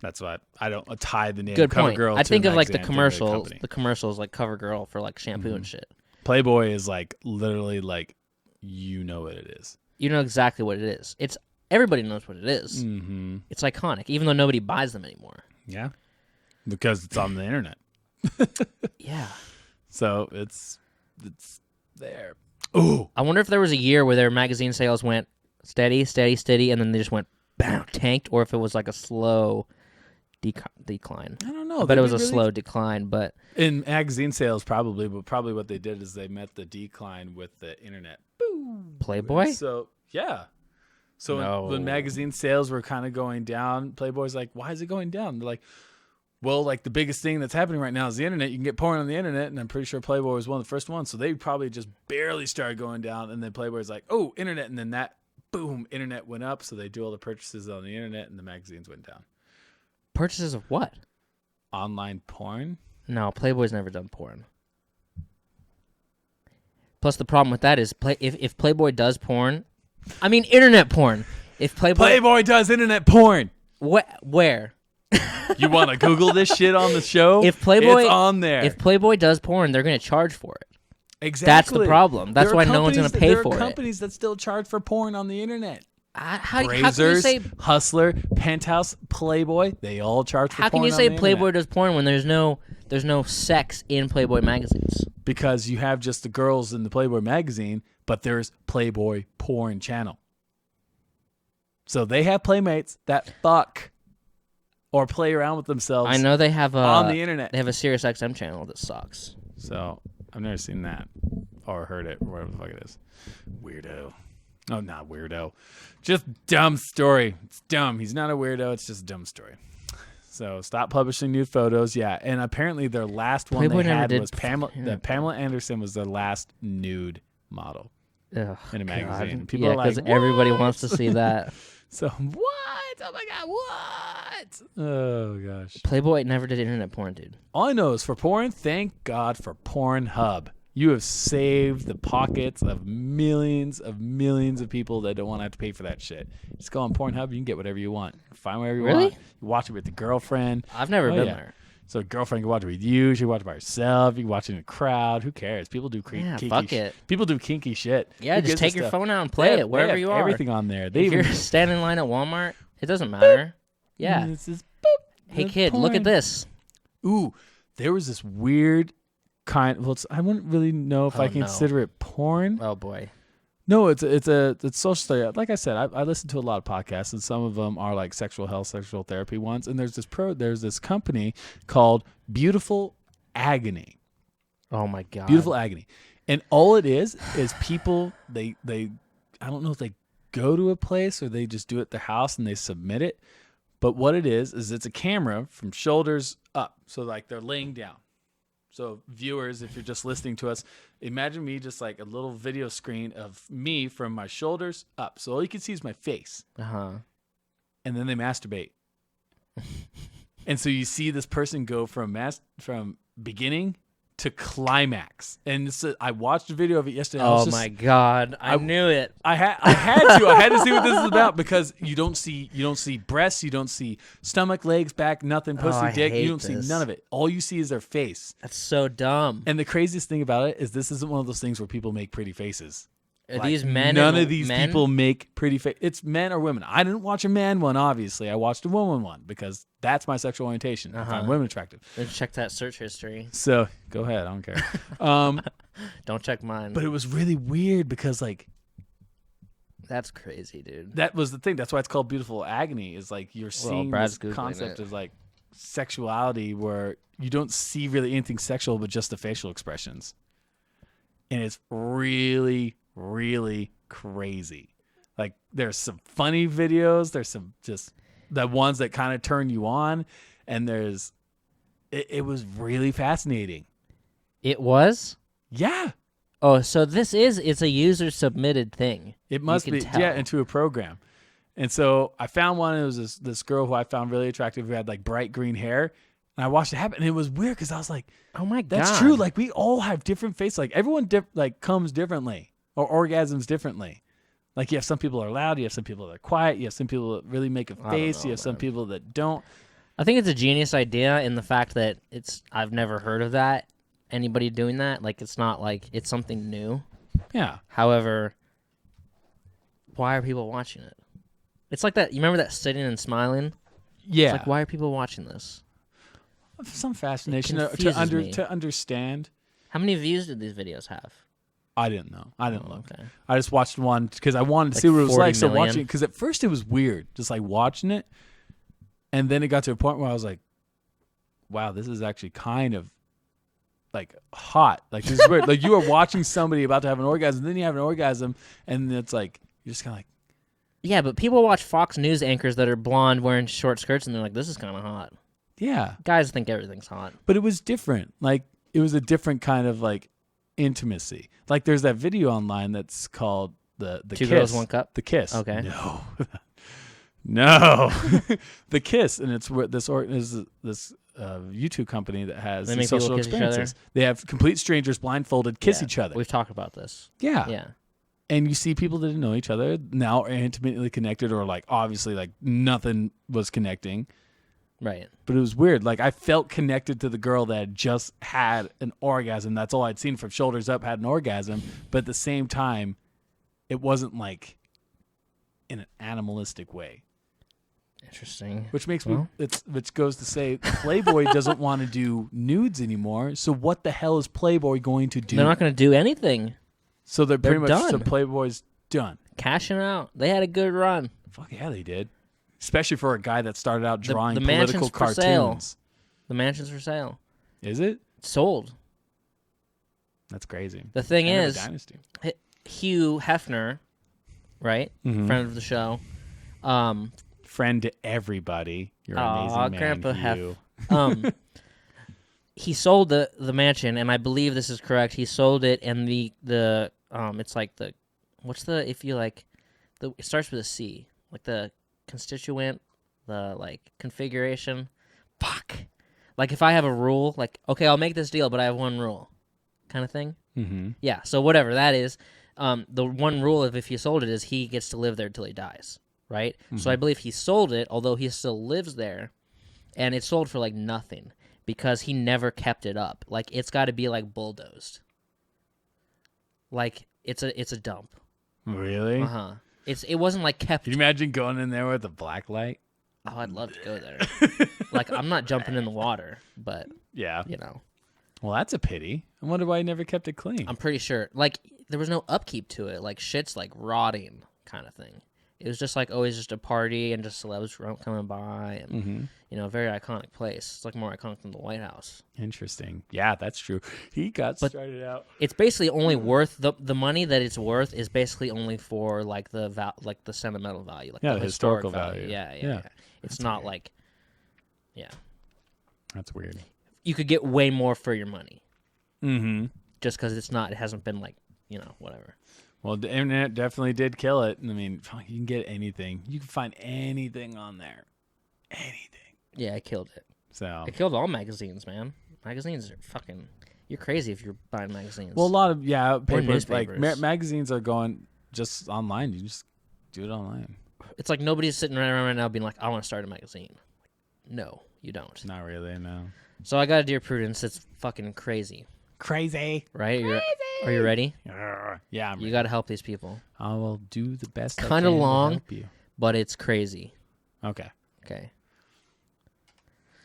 That's what I don't tie the name. Good point. CoverGirl. I think of like the commercials. The commercials like CoverGirl for like shampoo and shit. Playboy is like literally like you know what it is. You know exactly what it is. It's everybody knows what it is. Mm-hmm. It's iconic, even though nobody buys them anymore. Yeah, because it's on the internet. Yeah. So it's there. Ooh. I wonder if there was a year where their magazine sales went steady, steady, steady, and then they just went bam, tanked, or if it was like a slow decline. I don't know. I bet it was a slow decline, but in magazine sales probably, but probably what they did is they met the decline with the internet. Boom. Playboy? So yeah. So when magazine sales were kind of going down, Playboy's like, why is it going down? They're like, well, like the biggest thing that's happening right now is the internet. You can get porn on the internet, and I'm pretty sure Playboy was one of the first ones. So they probably just barely started going down, and then Playboy's like, oh, internet, and then that, boom, internet went up. So they do all the purchases on the internet, and the magazines went down. Purchases of what? Online porn? No, Playboy's never done porn. Plus, the problem with that is if Playboy does porn, I mean internet porn. If Playboy does internet porn, where? You want to Google this shit on the show? If Playboy, it's on there. If Playboy does porn, they're going to charge for it. Exactly. That's the problem. That's why no one's going to pay for it. There are companies that still charge for porn on the internet. How can you Brazers, say Hustler, Penthouse, Playboy, they all charge for porn. How can you on say the Playboy internet. does porn when there's no sex in Playboy magazines? Because you have just the girls in the Playboy magazine, but there's Playboy porn channel. So they have playmates that fuck or play around with themselves. I know they have on the internet. They have a Sirius XM channel that sucks. So I've never seen that or heard it or whatever the fuck it is. Weirdo. Oh, not weirdo. Just dumb story. It's dumb. He's not a weirdo. It's just a dumb story. So stop publishing nude photos. Yeah, and apparently their last one Playboy they had was Pamela Anderson was their last nude model in a magazine. God. People are like, everybody wants to see that. So what? Oh my god, what? Oh gosh. Playboy never did internet porn, dude. All I know is for porn, thank God for Pornhub. You have saved the pockets of millions of people that don't want to have to pay for that shit. Just go on Pornhub, you can get whatever you want. Find whatever you want. You watch it with your girlfriend. I've never been there. So a girlfriend can watch it with you. She can watch it by herself. You can watch it in a crowd. Who cares? People do kinky fuck it. People do kinky shit. Yeah, just take your phone out and play it wherever you are. Everything on there. If you're standing in line at Walmart, it doesn't matter. Yeah. It's just, boop, hey kid, look at this. Ooh, there was this weird I wouldn't really know if I consider it porn. Oh boy. No, it's social study. Like I said, I listen to a lot of podcasts, and some of them are like sexual health, sexual therapy ones. And there's this company called Beautiful Agony. Oh my god. Beautiful Agony, and all it is people they I don't know if they go to a place or they just do it at their house and they submit it. But what it is it's a camera from shoulders up, so like they're laying down. So viewers, if you're just listening to us, imagine me just like a little video screen of me from my shoulders up. So all you can see is my face. Uh-huh. And then they masturbate. And so you see this person go from beginning to climax. And I watched a video of it yesterday. Oh my god. I knew it. I had to see what this is about, because you don't see breasts, you don't see stomach, legs, back, nothing, pussy, dick. You don't see none of it. All you see is their face. That's so dumb. And the craziest thing about it is this isn't one of those things where people make pretty faces. Are these men? None of these people make pretty faces. It's men or women. I didn't watch a man one, obviously. I watched a woman one because that's my sexual orientation. I find women attractive. Let's check that search history. So go ahead. I don't care. Don't check mine. But it was really weird because that's crazy, dude. That was the thing. That's why it's called Beautiful Agony. Is like you're seeing this concept of like sexuality where you don't see really anything sexual but just the facial expressions. And it's really, really crazy. Like there's some funny videos. There's some just the ones that kind of turn you on. And it was really fascinating. It was? Yeah. Oh, so it's a user submitted thing. It must be, into a program. And so I found one. It was this girl who I found really attractive who had like bright green hair. And I watched it happen, and it was weird because I was like, "Oh my god, that's true!" Like we all have different faces. Like everyone, comes differently or orgasms differently. Like you have some people that are loud, you have some people that are quiet, you have some people that really make a face, you have some people that don't. I think it's a genius idea in the fact that I've never heard of that. Anybody doing that? Like it's not like it's something new. Yeah. However, why are people watching it? It's like that. You remember that Sitting and Smiling? Yeah. It's like, why are people watching this? Some fascination to understand. How many views did these videos have? I didn't know. I didn't look. Okay. I just watched one because I wanted to see what it was like. So million. watching it, because at first it was weird, just like watching it, and then it got to a point where I was like, "Wow, this is actually kind of like hot. Like this is weird. Like you are watching somebody about to have an orgasm, then you have an orgasm, and it's like you're just kind of like." Yeah, but people watch Fox News anchors that are blonde wearing short skirts, and they're like, "This is kind of hot." Yeah. Guys think everything's hot. But it was different. Like, it was a different kind of, like, intimacy. Like, there's that video online that's called the Two Kiss. Girls, One Cup? The Kiss. Okay. No. No. The Kiss. And it's where this YouTube company that has these social experiences. They have complete strangers blindfolded kiss each other. We've talked about this. Yeah. Yeah. And you see people that didn't know each other now are intimately connected, or, like, obviously, like, nothing was connecting. Right. But it was weird. Like, I felt connected to the girl that had just had an orgasm. That's all I'd seen from shoulders up, had an orgasm. But at the same time, it wasn't like in an animalistic way. Interesting. Which makes which goes to say Playboy doesn't want to do nudes anymore. So what the hell is Playboy going to do? They're not going to do anything. So they're pretty much done. So Playboy's done. Cashing out. They had a good run. Fuck yeah, they did. Especially for a guy that started out drawing the political cartoons. Sale. The mansion's for sale. Is it? It's sold. That's crazy. The thing is, Dynasty. Hugh Hefner, right? Mm-hmm. Friend of the show. Friend to everybody. You're an amazing man, Grandpa Hugh. He sold the mansion, and I believe this is correct. He sold it, and the it's like the, what's the, if you like, it starts with a C, like the constituent, the like configuration. Fuck. Like if I have a rule, like, okay, I'll make this deal, but I have one rule, kind of thing. Mm-hmm. Yeah. So whatever that is, the one rule of if he sold it is he gets to live there till he dies, right? Mm-hmm. So I believe he sold it, although he still lives there, and it sold for like nothing because he never kept it up. Like it's got to be like bulldozed. Like it's a dump. Really? Uh-huh. It wasn't like kept. Can you imagine going in there with a black light? Oh, I'd love to go there. Like I'm not jumping in the water, but yeah, you know. Well, that's a pity. I wonder why he never kept it clean. I'm pretty sure. Like there was no upkeep to it. Like shit's like rotting kind of thing. It was just like always just a party and just celebs coming by and you know, a very iconic place. It's like more iconic than the White House. Interesting. Yeah, that's true. He got started out. It's basically only worth the money that it's worth is basically only for like the sentimental value, like the historical value. Yeah. It's not weird. Like, yeah. That's weird. You could get way more for your money. Mm-hmm. Just because it hasn't been like, you know, whatever. Well, the internet definitely did kill it. I mean, you can get anything. You can find anything on there. Anything. Yeah, I killed it. So I killed all magazines, man. Magazines are fucking... You're crazy if you're buying magazines. Well, a lot of, papers, like magazines are going just online. You just do it online. It's like nobody's sitting around right now being like, I want to start a magazine. No, you don't. Not really, no. So I got a Dear Prudence. It's fucking crazy. Crazy. Right? Are you ready? Yeah, I'm ready. You got to help these people. I will do the best I can kind of long, to help you. But it's crazy. Okay.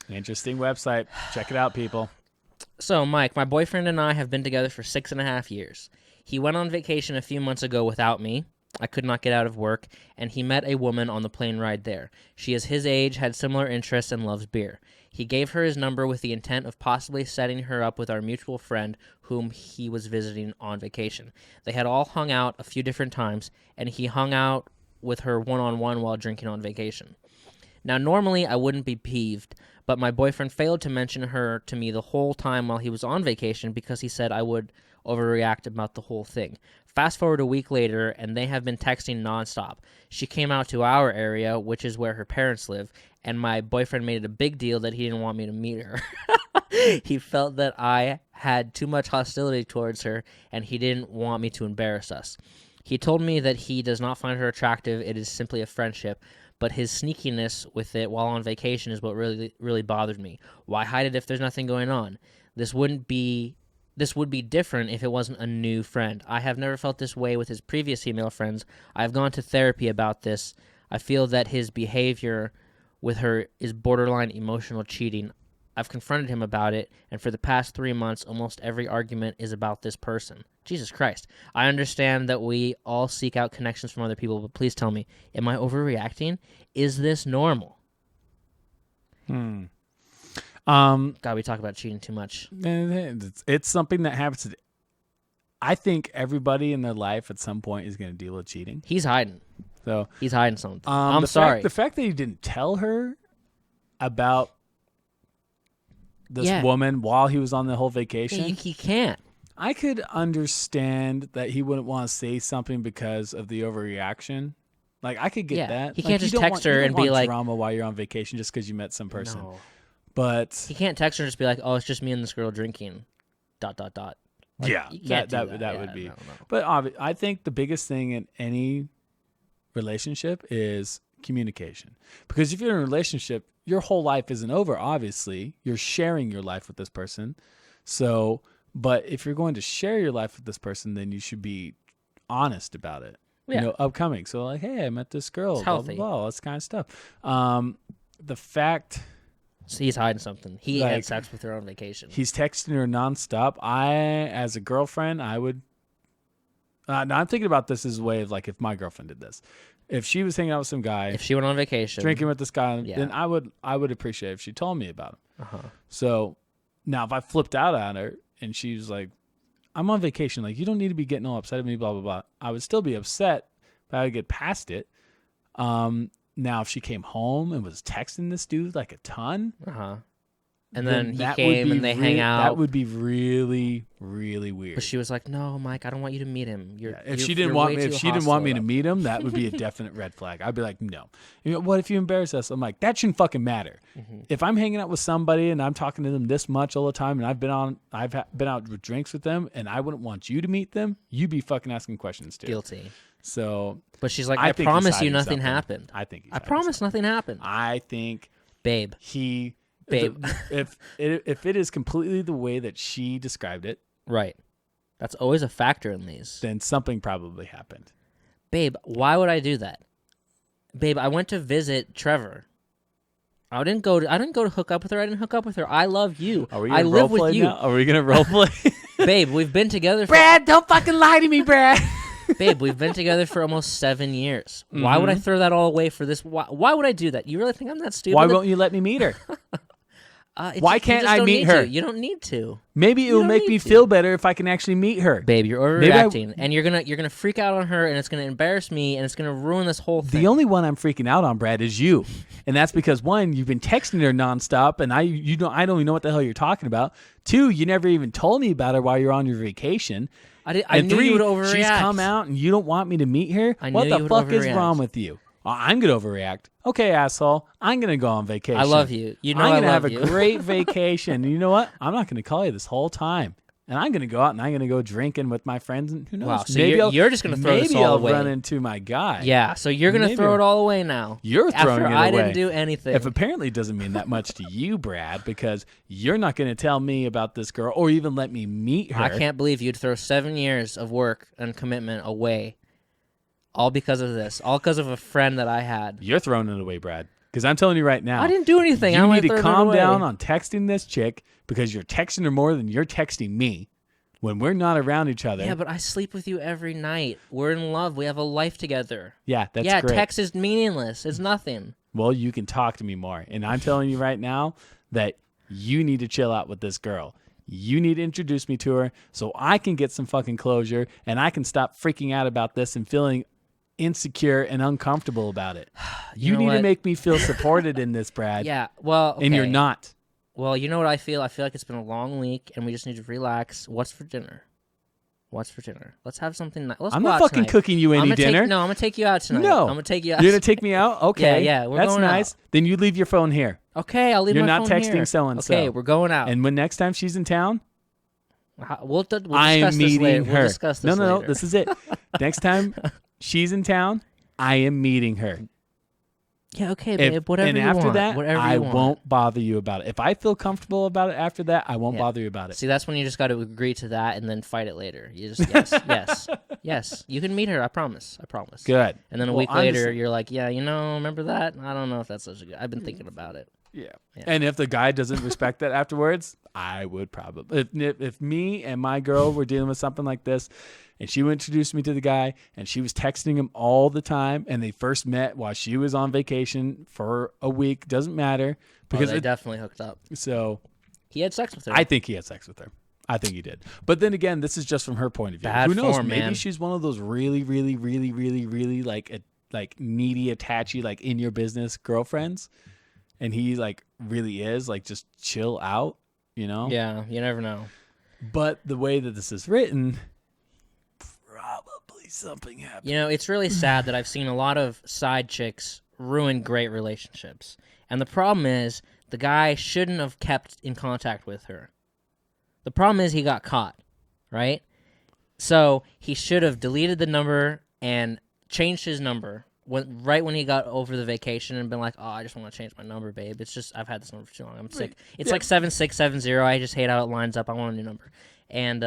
Interesting website. Check it out, people. So, Mike, my boyfriend and I have been together for 6.5 years. He went on vacation a few months ago without me. I could not get out of work, and he met a woman on the plane ride there. She is his age, had similar interests, and loves beer. He gave her his number with the intent of possibly setting her up with our mutual friend whom he was visiting on vacation. They had all hung out a few different times, and he hung out with her one-on-one while drinking on vacation. Now, normally I wouldn't be peeved, but my boyfriend failed to mention her to me the whole time while he was on vacation because he said I would overreact about the whole thing. Fast forward a week later, and they have been texting nonstop. She came out to our area, which is where her parents live, and my boyfriend made it a big deal that he didn't want me to meet her. He felt that I had too much hostility towards her, and he didn't want me to embarrass us. He told me that he does not find her attractive, it is simply a friendship, but his sneakiness with it while on vacation is what really, really bothered me. Why hide it if there's nothing going on? This would be different if it wasn't a new friend. I have never felt this way with his previous female friends. I have gone to therapy about this. I feel that his behavior with her is borderline emotional cheating. I've confronted him about it, and for the past 3 months, almost every argument is about this person. Jesus Christ. I understand that we all seek out connections from other people, but please tell me, am I overreacting? Is this normal? God, we talk about cheating too much. It's something that happens. I think everybody in their life at some point is going to deal with cheating. He's hiding. So he's hiding something. I'm sorry. The fact that he didn't tell her about this woman while he was on the whole vacation. He can't. I could understand that he wouldn't want to say something because of the overreaction. Like, I could get that. He can't just text her and be like, drama while you're on vacation just because you met some person. No. But he can't text her and just be like, oh, it's just me and this girl drinking, ... Like, that would be. No. But I think the biggest thing in any relationship is communication. Because if you're in a relationship, your whole life isn't over, obviously. You're sharing your life with this person. So, but if you're going to share your life with this person, then you should be honest about it. Yeah. Upcoming. So like, hey, I met this girl, It's blah, healthy. blah, blah, this kind of stuff. The fact... So he's hiding something. He had sex with her on vacation. He's texting her nonstop. As a girlfriend, I would... now, I'm thinking about this as a way of like if my girlfriend did this. If she was hanging out with some guy... If she went on vacation. Drinking with this guy, then I would appreciate it if she told me about him. So now if I flipped out at her and she was like, I'm on vacation. Like, you don't need to be getting all upset at me, blah, blah, blah. I would still be upset, but I would get past it. Now, if she came home and was texting this dude like a ton, and then he came and they hang out, that would be really, really weird. But she was like, "No, Mike, I don't want you to meet him. If she didn't want me to meet him, that would be a definite red flag. I'd be like, no. What if you embarrass us? I'm like, that shouldn't fucking matter. If I'm hanging out with somebody and I'm talking to them this much all the time, and I've been out with drinks with them, and I wouldn't want you to meet them, you'd be fucking asking questions too. Guilty. So, but she's like, I promise you nothing happened. I think I promise nothing happened. I think, babe. If it is completely the way that she described it, right, that's always a factor in these. Then something probably happened. Babe, why would I do that? Babe, I went to visit Trevor. I didn't go to hook up with her. I didn't hook up with her. I love you. I live with you. Are we gonna role play? Babe, we've been together. Brad, don't fucking lie to me, Brad. Babe, we've been together for almost 7 years. Why would I throw that all away for this? Why would I do that? You really think I'm that stupid? Why won't you let me meet her? Why can't I meet her? You don't need to. Maybe it will make me feel better if I can actually meet her. Babe, you're overreacting, and you're gonna freak out on her, and it's gonna embarrass me, and it's gonna ruin this whole thing. The only one I'm freaking out on, Brad, is you, and that's because one, you've been texting her nonstop, and I don't even know what the hell you're talking about. Two, you never even told me about her while you're on your vacation. I knew you would overreact. She's come out, and you don't want me to meet her. What the fuck is wrong with you? I'm going to overreact. Okay, asshole. I'm going to go on vacation. I love you. You know I'm going to have a great vacation. And you know what? I'm not going to call you this whole time. And I'm going to go out and I'm going to go drinking with my friends. And who knows? Wow, so you're just going to throw this all away. Maybe I'll run into my guy. Yeah, so you're going to throw it all away now. You're throwing it away. I didn't do anything. If apparently it doesn't mean that much to you, Brad, because you're not going to tell me about this girl or even let me meet her. I can't believe you'd throw 7 years of work and commitment away. All because of this. All because of a friend that I had. You're throwing it away, Brad. Because I'm telling you right now. I didn't do anything. You need to calm down on texting this chick because you're texting her more than you're texting me when we're not around each other. Yeah, but I sleep with you every night. We're in love. We have a life together. Yeah, that's great. Text is meaningless. It's nothing. Well, you can talk to me more. And I'm telling you right now that you need to chill out with this girl. You need to introduce me to her so I can get some fucking closure and I can stop freaking out about this and feeling insecure and uncomfortable about it. You need to make me feel supported in this, Brad. Yeah, well, okay. And you're not. Well, you know what I feel? I feel like it's been a long week and we just need to relax. What's for dinner? Let's have something nice. I'm not fucking cooking you any dinner. I'm going to take you out tonight. No. I'm going to take you out. You're going to take me out? Okay. Yeah, that's nice. Out. Then you leave your phone here. Okay, I'll leave my phone here. You're not texting so-and-so. Okay, we're going out. And when next time she's in town? We'll discuss this later. Her. We'll discuss this No, later. this is it. Next time she's in town, I am meeting her. Yeah, okay, babe. Whatever you want. And after that, I want. won't bother you about it. If I feel comfortable about it after that, I won't bother you about it. See, that's when you just got to agree to that and then fight it later. You just yes. You can meet her. I promise. Good. And then a week later, you're like, yeah, remember that? I don't know if that's such a good. I've been thinking about it. Yeah. And if the guy doesn't respect that afterwards, I would probably. If me and my girl were dealing with something like this, and she would introduce me to the guy, and she was texting him all the time, and they first met while she was on vacation for a week, doesn't matter. Because they definitely hooked up. So he had sex with her. I think he had sex with her. I think he did. But then again, this is just from her point of view. Who knows? Maybe she's one of those really, really, really, really, really like needy, attachy, like in your business girlfriends. And he like really is like just chill out, Yeah, you never know. But the way that this is written, probably something happened. It's really sad that I've seen a lot of side chicks ruin great relationships. And the problem is the guy shouldn't have kept in contact with her. The problem is he got caught, right? So he should have deleted the number and changed his number right when he got over the vacation and been like, oh, I just want to change my number, babe. It's just I've had this number for too long. I'm sick. It's like 7670. I just hate how it lines up. I want a new number. And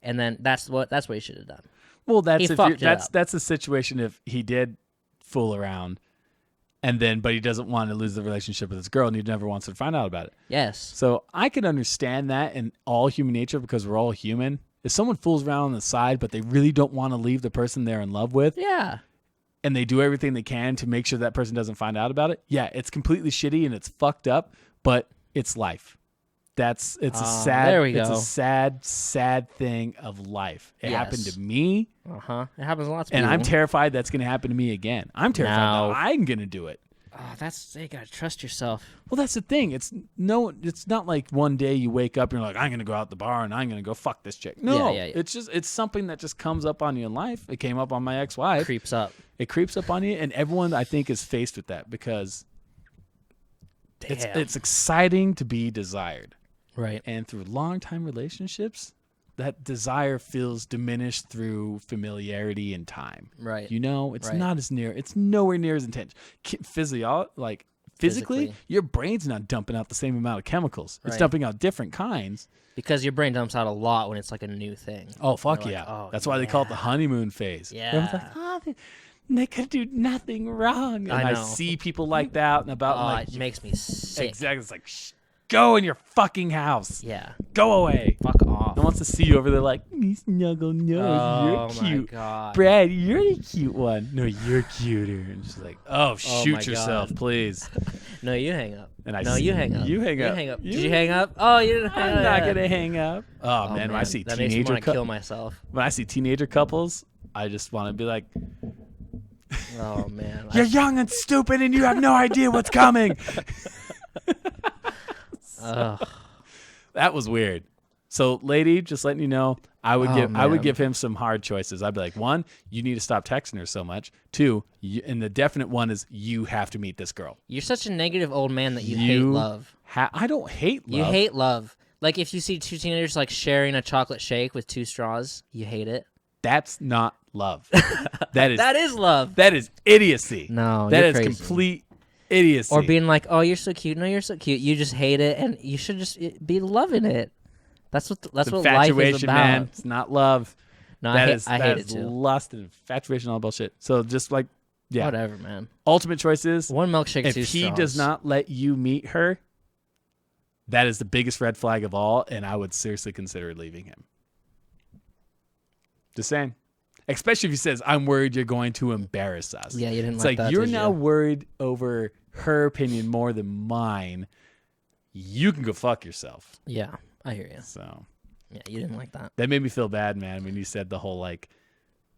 then that's what he should have done. Well, that's a situation if he did fool around. But he doesn't want to lose the relationship with his girl, and he never wants to find out about it. Yes. So I can understand that in all human nature because we're all human. If someone fools around on the side, but they really don't want to leave the person they're in love with, and they do everything they can to make sure that person doesn't find out about it, it's completely shitty and it's fucked up, but it's life. It's a sad thing of life. It happened to me. It happens a lot to people. And I'm terrified that's going to happen to me again. I'm terrified that I'm going to do it. You got to trust yourself. Well, that's the thing. It's not like one day you wake up and you're like, I'm going to go out the bar and I'm going to go fuck this chick. No, it's something that just comes up on you in life. It came up on my ex-wife. It creeps up on you, and everyone I think is faced with that because it's exciting to be desired. Right. And through long-time relationships, that desire feels diminished through familiarity and time. Right. It's nowhere near as intense. Physically, your brain's not dumping out the same amount of chemicals. It's dumping out different kinds. Because your brain dumps out a lot when it's like a new thing. Oh, fuck yeah. That's why they call it the honeymoon phase. Yeah. They could do nothing wrong. And I see people like that and about it makes me sick. Exactly. It's like, go in your fucking house. Yeah. Go away. Fuck off. No one wants to see you over there like, me snuggle nose. You're cute. My God. Brad, you're the cute one. No, you're cuter. And she's like, shoot yourself, please. No, you hang up. You hang up. You hang up. Did you hang up? Oh, you didn't hang up. I'm not going to hang up. Oh, man. When I see that makes me want to kill myself. When I see teenager couples, I just want to be like, oh, man. You're young and stupid and you have no idea what's coming. That was weird. So, lady, just letting you know, I would give him some hard choices. I'd be like, 1, you need to stop texting her so much. 2, and the definite one is you have to meet this girl. You're such a negative old man that you hate love. I don't hate love. You hate love. Like if you see two teenagers like sharing a chocolate shake with 2 straws, you hate it. That's not love. That is love. That is idiocy. No, that is crazy. Complete idiocy. Or being like, oh, you're so cute. No, you're so cute. You just hate it, and you should just be loving it. That's what life is about. Man. It's not love. No, I hate it too. Lust and infatuation, all bullshit. So just like, whatever, man. Ultimate choice is 1 milkshake, 2 straws. If he does not let you meet her, that is the biggest red flag of all, and I would seriously consider leaving him. Just saying. Especially if he says, I'm worried you're going to embarrass us. Yeah, you didn't it's like that. It's like, you're now worried over her opinion more than mine. You can go fuck yourself. Yeah, I hear you. So, yeah, you didn't like that. That made me feel bad, man, when you said the whole, like,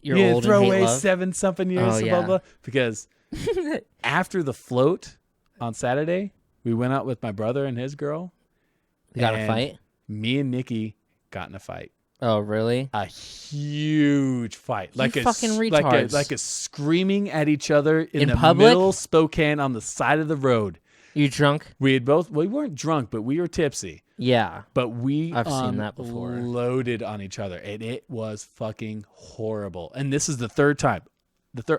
you're old throw and hate away love. 7-something years, blah, blah. Because after the float on Saturday, we went out with my brother and his girl. You got in a fight? Me and Nikki got in a fight. Oh, really? A huge fight. Like a fucking retards. Like a screaming at each other in the public? middle Spokane on the side of the road. You drunk? We weren't drunk, but we were tipsy. Yeah. But I've seen that before. Loaded on each other, and it was fucking horrible. And this is the third time.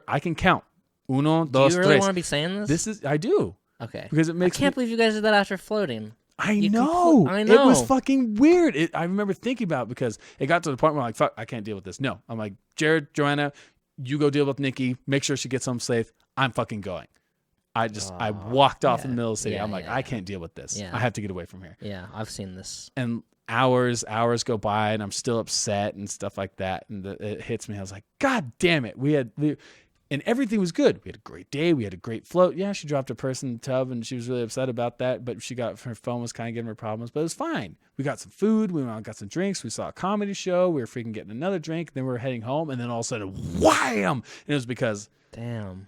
I can count. 1, 2, 3. Do you really want to be saying this? I do. Okay. Because it makes I can't believe you guys did that after floating. I know. It was fucking weird. I remember thinking about it because it got to the point where I'm like, fuck, I can't deal with this. No. I'm like, Jared, Joanna, you go deal with Nikki. Make sure she gets home safe. I'm fucking going. I walked off in the middle of the city. I'm like, I can't deal with this. Yeah. I have to get away from here. Yeah, I've seen this. And hours go by, and I'm still upset and stuff like that. And it hits me. I was like, God damn it. And everything was good. We had a great day. We had a great float. Yeah, she dropped her purse in the tub, and she was really upset about that. But her phone was kind of giving her problems. But it was fine. We got some food. We went out and got some drinks. We saw a comedy show. We were freaking getting another drink. Then we were heading home, and then all of a sudden, wham! And it was because, damn,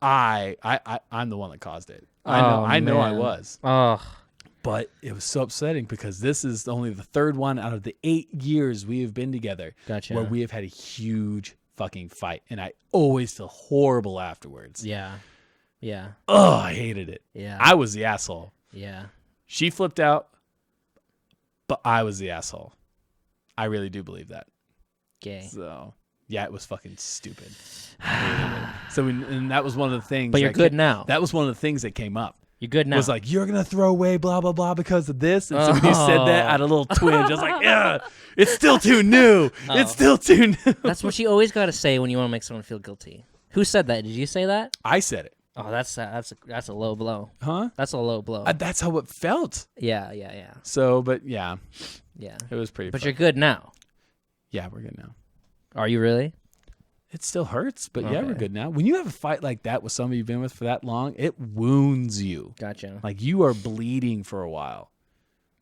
I'm the one that caused it. I know I was. Oh. But it was so upsetting because this is only the third one out of the 8 years we have been together. Gotcha. Where we have had a huge fucking fight, and I always feel horrible afterwards. Yeah. Oh, I hated it. Yeah. I was the asshole. Yeah. She flipped out, but I was the asshole. I really do believe that. Gay. So, Yeah, it was fucking stupid. So and that was one of the things. But you're good now. That was one of the things that came up. You're good now. Was like, you're going to throw away blah, blah, blah because of this. And so when you said that, I had a little twinge. I was like, yeah, it's still too new. It's still too new. That's what you always got to say when you want to make someone feel guilty. Who said that? Did you say that? I said it. Oh, that's a low blow. Huh? That's a low blow. That's how it felt. Yeah. So, but yeah. Yeah. It was pretty But fun. you're good now. Yeah, we're good now. Are you really? It still hurts, but Okay. yeah, we're good now. When you have a fight like that with somebody you've been with for that long, it wounds you. Gotcha. Like you are bleeding for a while.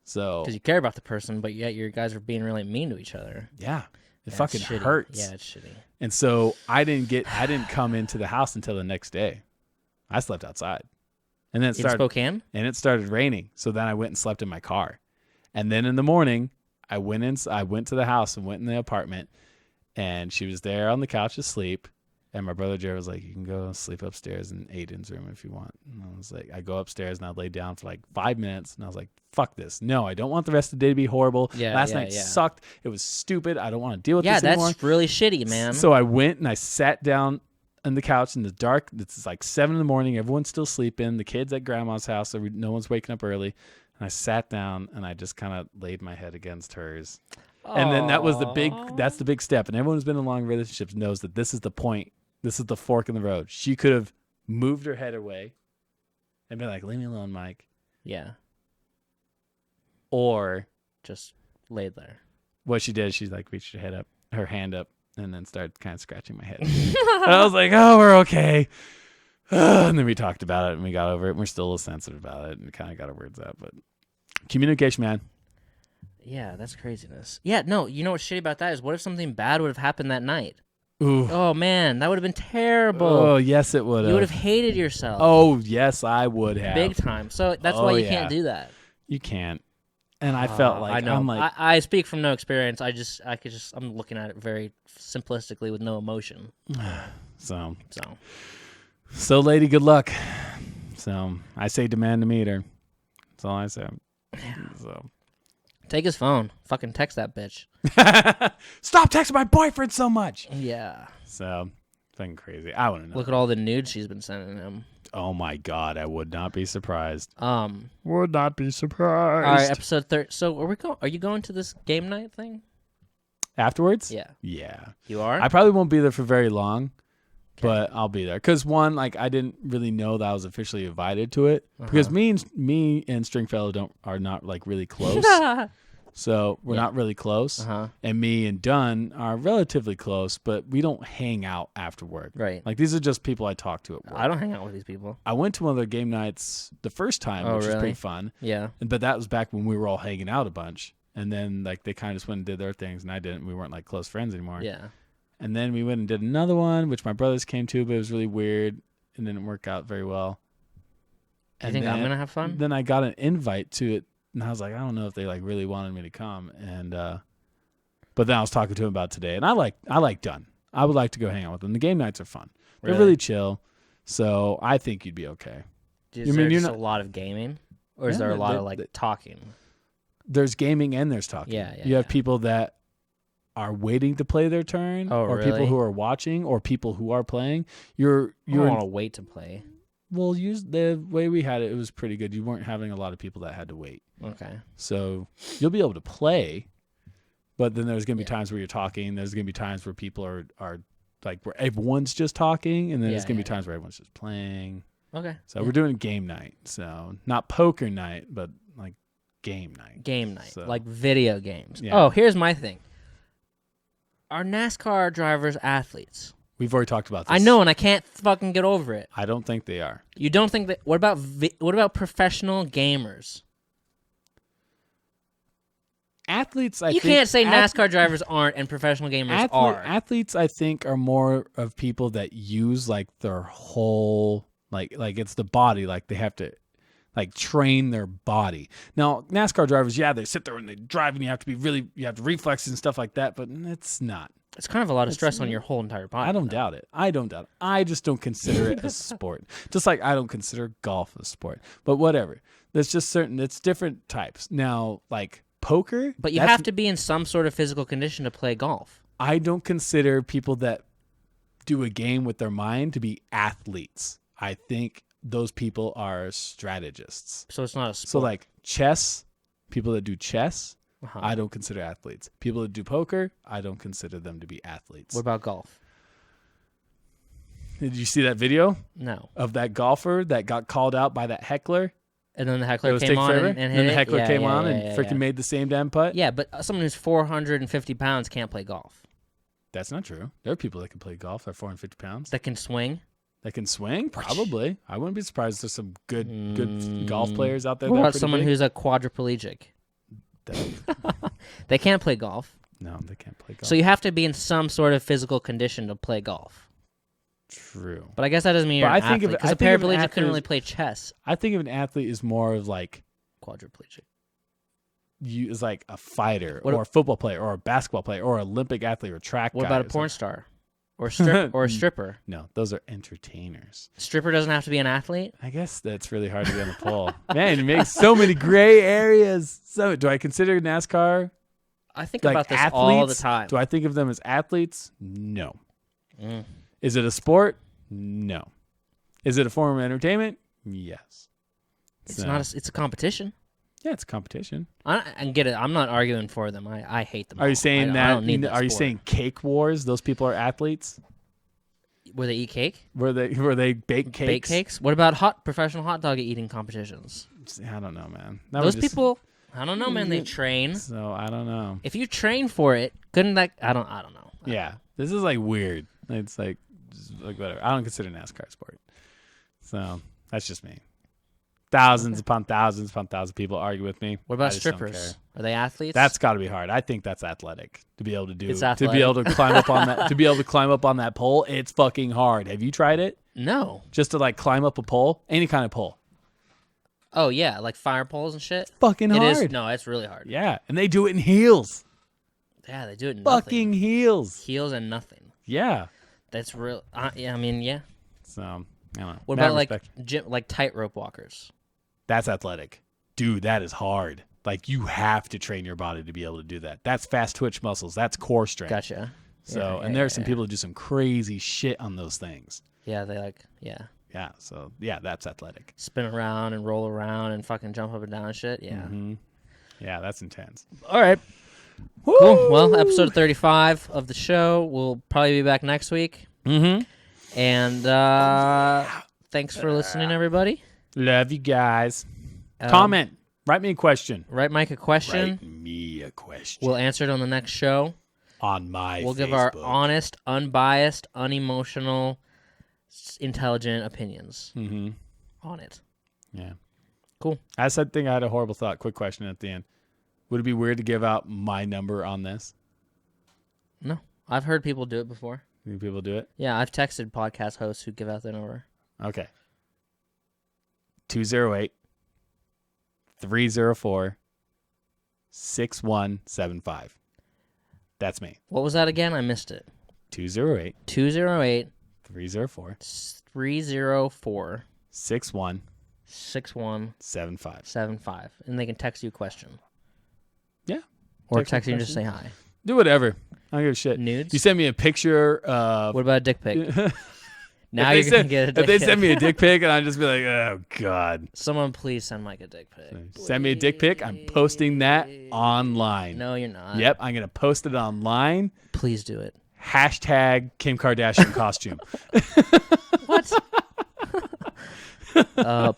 So Because you care about the person, but yet your guys are being really mean to each other. yeah, it That's fucking shitty. hurts. Yeah, it's shitty. And so I didn't come into the house until the next day. I slept outside. And then In Spokane? And it started raining. So then I went and slept in my car. And then in the morning, I went to the house and went in the apartment, and she was there on the couch asleep. And my brother Jared was like, you can go sleep upstairs in Aiden's room if you want. And I was like, I go upstairs and I lay down for like 5 minutes. And I was like, fuck this. No, I don't want the rest of the day to be horrible. Last night sucked. It was stupid. I don't want to deal with this anymore. Yeah, that's really shitty, man. So I went and I sat down on the couch in the dark. It's like 7 a.m. Everyone's still sleeping. The kids at grandma's house, so no one's waking up early. And I sat down and I just kind of laid my head against hers. And then that's the big step. And everyone who's been in long relationships knows that this is the point. This is the fork in the road. She could have moved her head away and been like, leave me alone, Mike. Yeah. Or just laid there. What she did, she like reached her hand up, and then started kind of scratching my head. And I was like, oh, we're okay. And then we talked about it and we got over it. And we're still a little sensitive about it and kind of got our words out. But communication, man. Yeah, that's craziness. Yeah, no, you know what's shitty about that is what if something bad would have happened that night? Ooh. Oh, man, that would have been terrible. Oh, yes, it would have. You would have hated yourself. Oh, yes, I would have. Big time. So that's why you can't do that. You can't. And I felt like, I know. I'm like, I speak from no experience. I'm looking at it very simplistically with no emotion. So lady, good luck. So I say demand to meet her. That's all I say. So take his phone. Fucking text that bitch. Stop texting my boyfriend so much. Yeah. So fucking crazy. I want to know. Look at all the nudes she's been sending him. Oh my God, I would not be surprised. Would not be surprised. All right, episode 30. So are you going to this game night thing? Afterwards? Yeah. Yeah. You are? I probably won't be there for very long. Okay. But I'll be there. Because one, like I didn't really know that I was officially invited to it. Because me and Stringfellow are not like really close. So we're not really close. And me and Dunn are relatively close, but we don't hang out after work. Right. Like these are just people I talk to at work. I don't hang out with these people. I went to one of their game nights the first time, which was pretty fun. Yeah. But that was back when we were all hanging out a bunch. And then like they kind of just went and did their things and I didn't. We weren't like close friends anymore. Yeah. And then we went and did another one, which my brothers came to, but it was really weird and didn't work out very well. Do you think I'm going to have fun? Then I got an invite to it, and I was like, I don't know if they like really wanted me to come. And but then I was talking to him about today, and I like Dunn. I would like to go hang out with them. The game nights are fun. They're really chill, so I think you'd be okay. Is there just a lot of gaming, or is there a lot of like talking? There's gaming and there's talking. Yeah. You have people that are waiting to play their turn, or people who are watching, or people who are playing. You don't want to wait to play. Well, the way we had it, it was pretty good. You weren't having a lot of people that had to wait. Okay. So you'll be able to play, but then there's going to be times where you're talking. There's going to be times where people are like where everyone's just talking, and then there's going to be times where everyone's just playing. Okay. So we're doing game night. So not poker night, but like game night. Game night. So, like video games. Yeah. Oh, here's my thing. Are NASCAR drivers athletes? We've already talked about this. I know, and I can't fucking get over it. I don't think they are. You don't think that? What about professional gamers? Athletes, you can't say NASCAR drivers aren't and professional gamers are. Athletes, I think, are more of people that use like their whole like it's the body. Like they have to like train their body. Now, NASCAR drivers, they sit there and they drive, and you have to reflexes and stuff like that. But it's not. It's kind of a lot of stress on your whole entire body. I don't doubt it. I just don't consider it a sport. Just like I don't consider golf a sport. But whatever. There's just it's different types. Now, like poker. But you have to be in some sort of physical condition to play golf. I don't consider people that do a game with their mind to be athletes. I think those people are strategists. So it's not a sport. So like chess, people that do chess, I don't consider athletes. People that do poker, I don't consider them to be athletes. What about golf? Did you see that video? No. Of that golfer that got called out by that heckler? And then the heckler came on and hit and then the heckler came on and freaking made made the same damn putt? Yeah, but someone who's 450 pounds can't play golf. That's not true. There are people that can play golf that are 450 pounds. That can swing? That can swing? Probably. I wouldn't be surprised if there's some good golf players out there. What that about someone who's a quadriplegic? They can't play golf. No, they can't play golf. So you have to be in some sort of physical condition to play golf. True. But I guess that doesn't mean you're an athlete. Because a paraplegic couldn't really play chess. I think of an athlete as more of like... Quadriplegic. You is like a fighter or a football player or a basketball player or an Olympic athlete or a track guy. What about a porn star? Or a stripper? No, those are entertainers. Stripper doesn't have to be an athlete? I guess that's really hard to get on the pole. Man, you make so many gray areas. So, do I consider NASCAR? I think about this all the time. Do I think of them as athletes? No. Is it a sport? No. Is it a form of entertainment? Yes. It's not. It's a competition. Yeah, it's a competition. I get it. I'm not arguing for them. I hate them. Are you saying are you saying cake wars? Those people are athletes? Where they eat cake? Where they bake cakes? Bake cakes? What about professional hot dog eating competitions? I don't know, man. Those people, I don't know, man. They train. So I don't know. If you train for it, couldn't that? I don't know. Yeah, this is like weird. It's like whatever. I don't consider NASCAR a sport. So that's just me. Thousands upon thousands of people argue with me. What about strippers? Are they athletes? That's got to be hard. I think that's athletic to be able to do. It's athletic. To be able to climb up on that. To be able to climb up on that pole, it's fucking hard. Have you tried it? No. Just to like climb up a pole, any kind of pole. Oh yeah, like fire poles and shit. Fucking hard. It is. No, it's really hard. Yeah, and they do it in heels. Yeah, they do it in fucking nothing. Heels. Heels and nothing. Yeah. That's real. Yeah, I mean, yeah. So I don't know. What about like tightrope walkers? That's athletic. Dude, that is hard. Like, you have to train your body to be able to do that. That's fast twitch muscles. That's core strength. Gotcha. So, and there are some people who do some crazy shit on those things. Yeah, they Yeah, so, yeah, that's athletic. Spin around and roll around and fucking jump up and down and shit. Yeah. Mm-hmm. Yeah, that's intense. All right. Woo! Cool. Well, episode 35 of the show. We'll probably be back next week. Mm-hmm. And thanks for listening, everybody. Love you guys. Comment. Write me a question. Write Mike a question. Write me a question. We'll answer it on the next show. On my We'll Facebook. give our honest, unbiased, unemotional, intelligent opinions on it. Yeah. Cool. I think I had a horrible thought. Quick question at the end. Would it be weird to give out my number on this? No. I've heard people do it before. Think people do it? Yeah, I've texted podcast hosts who give out their number. Okay. 208-304-6175. That's me. What was that again? I missed it. 208 304 61 6175. And they can text you a question. Yeah. Or text you and just say hi. Do whatever. I don't give a shit. Nudes? You send me a picture of... What about a dick pic? Now you're going to get a dick pic. If they send me a dick pic, and I'd just be like, oh, God. Someone please send Mike a dick pic. Send me a dick pic. I'm posting that online. No, you're not. Yep, I'm going to post it online. Please do it. # Kim Kardashian costume. What?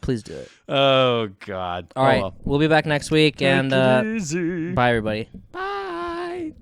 Please do it. Oh, God. All right. Well. We'll be back next week. And bye, everybody. Bye.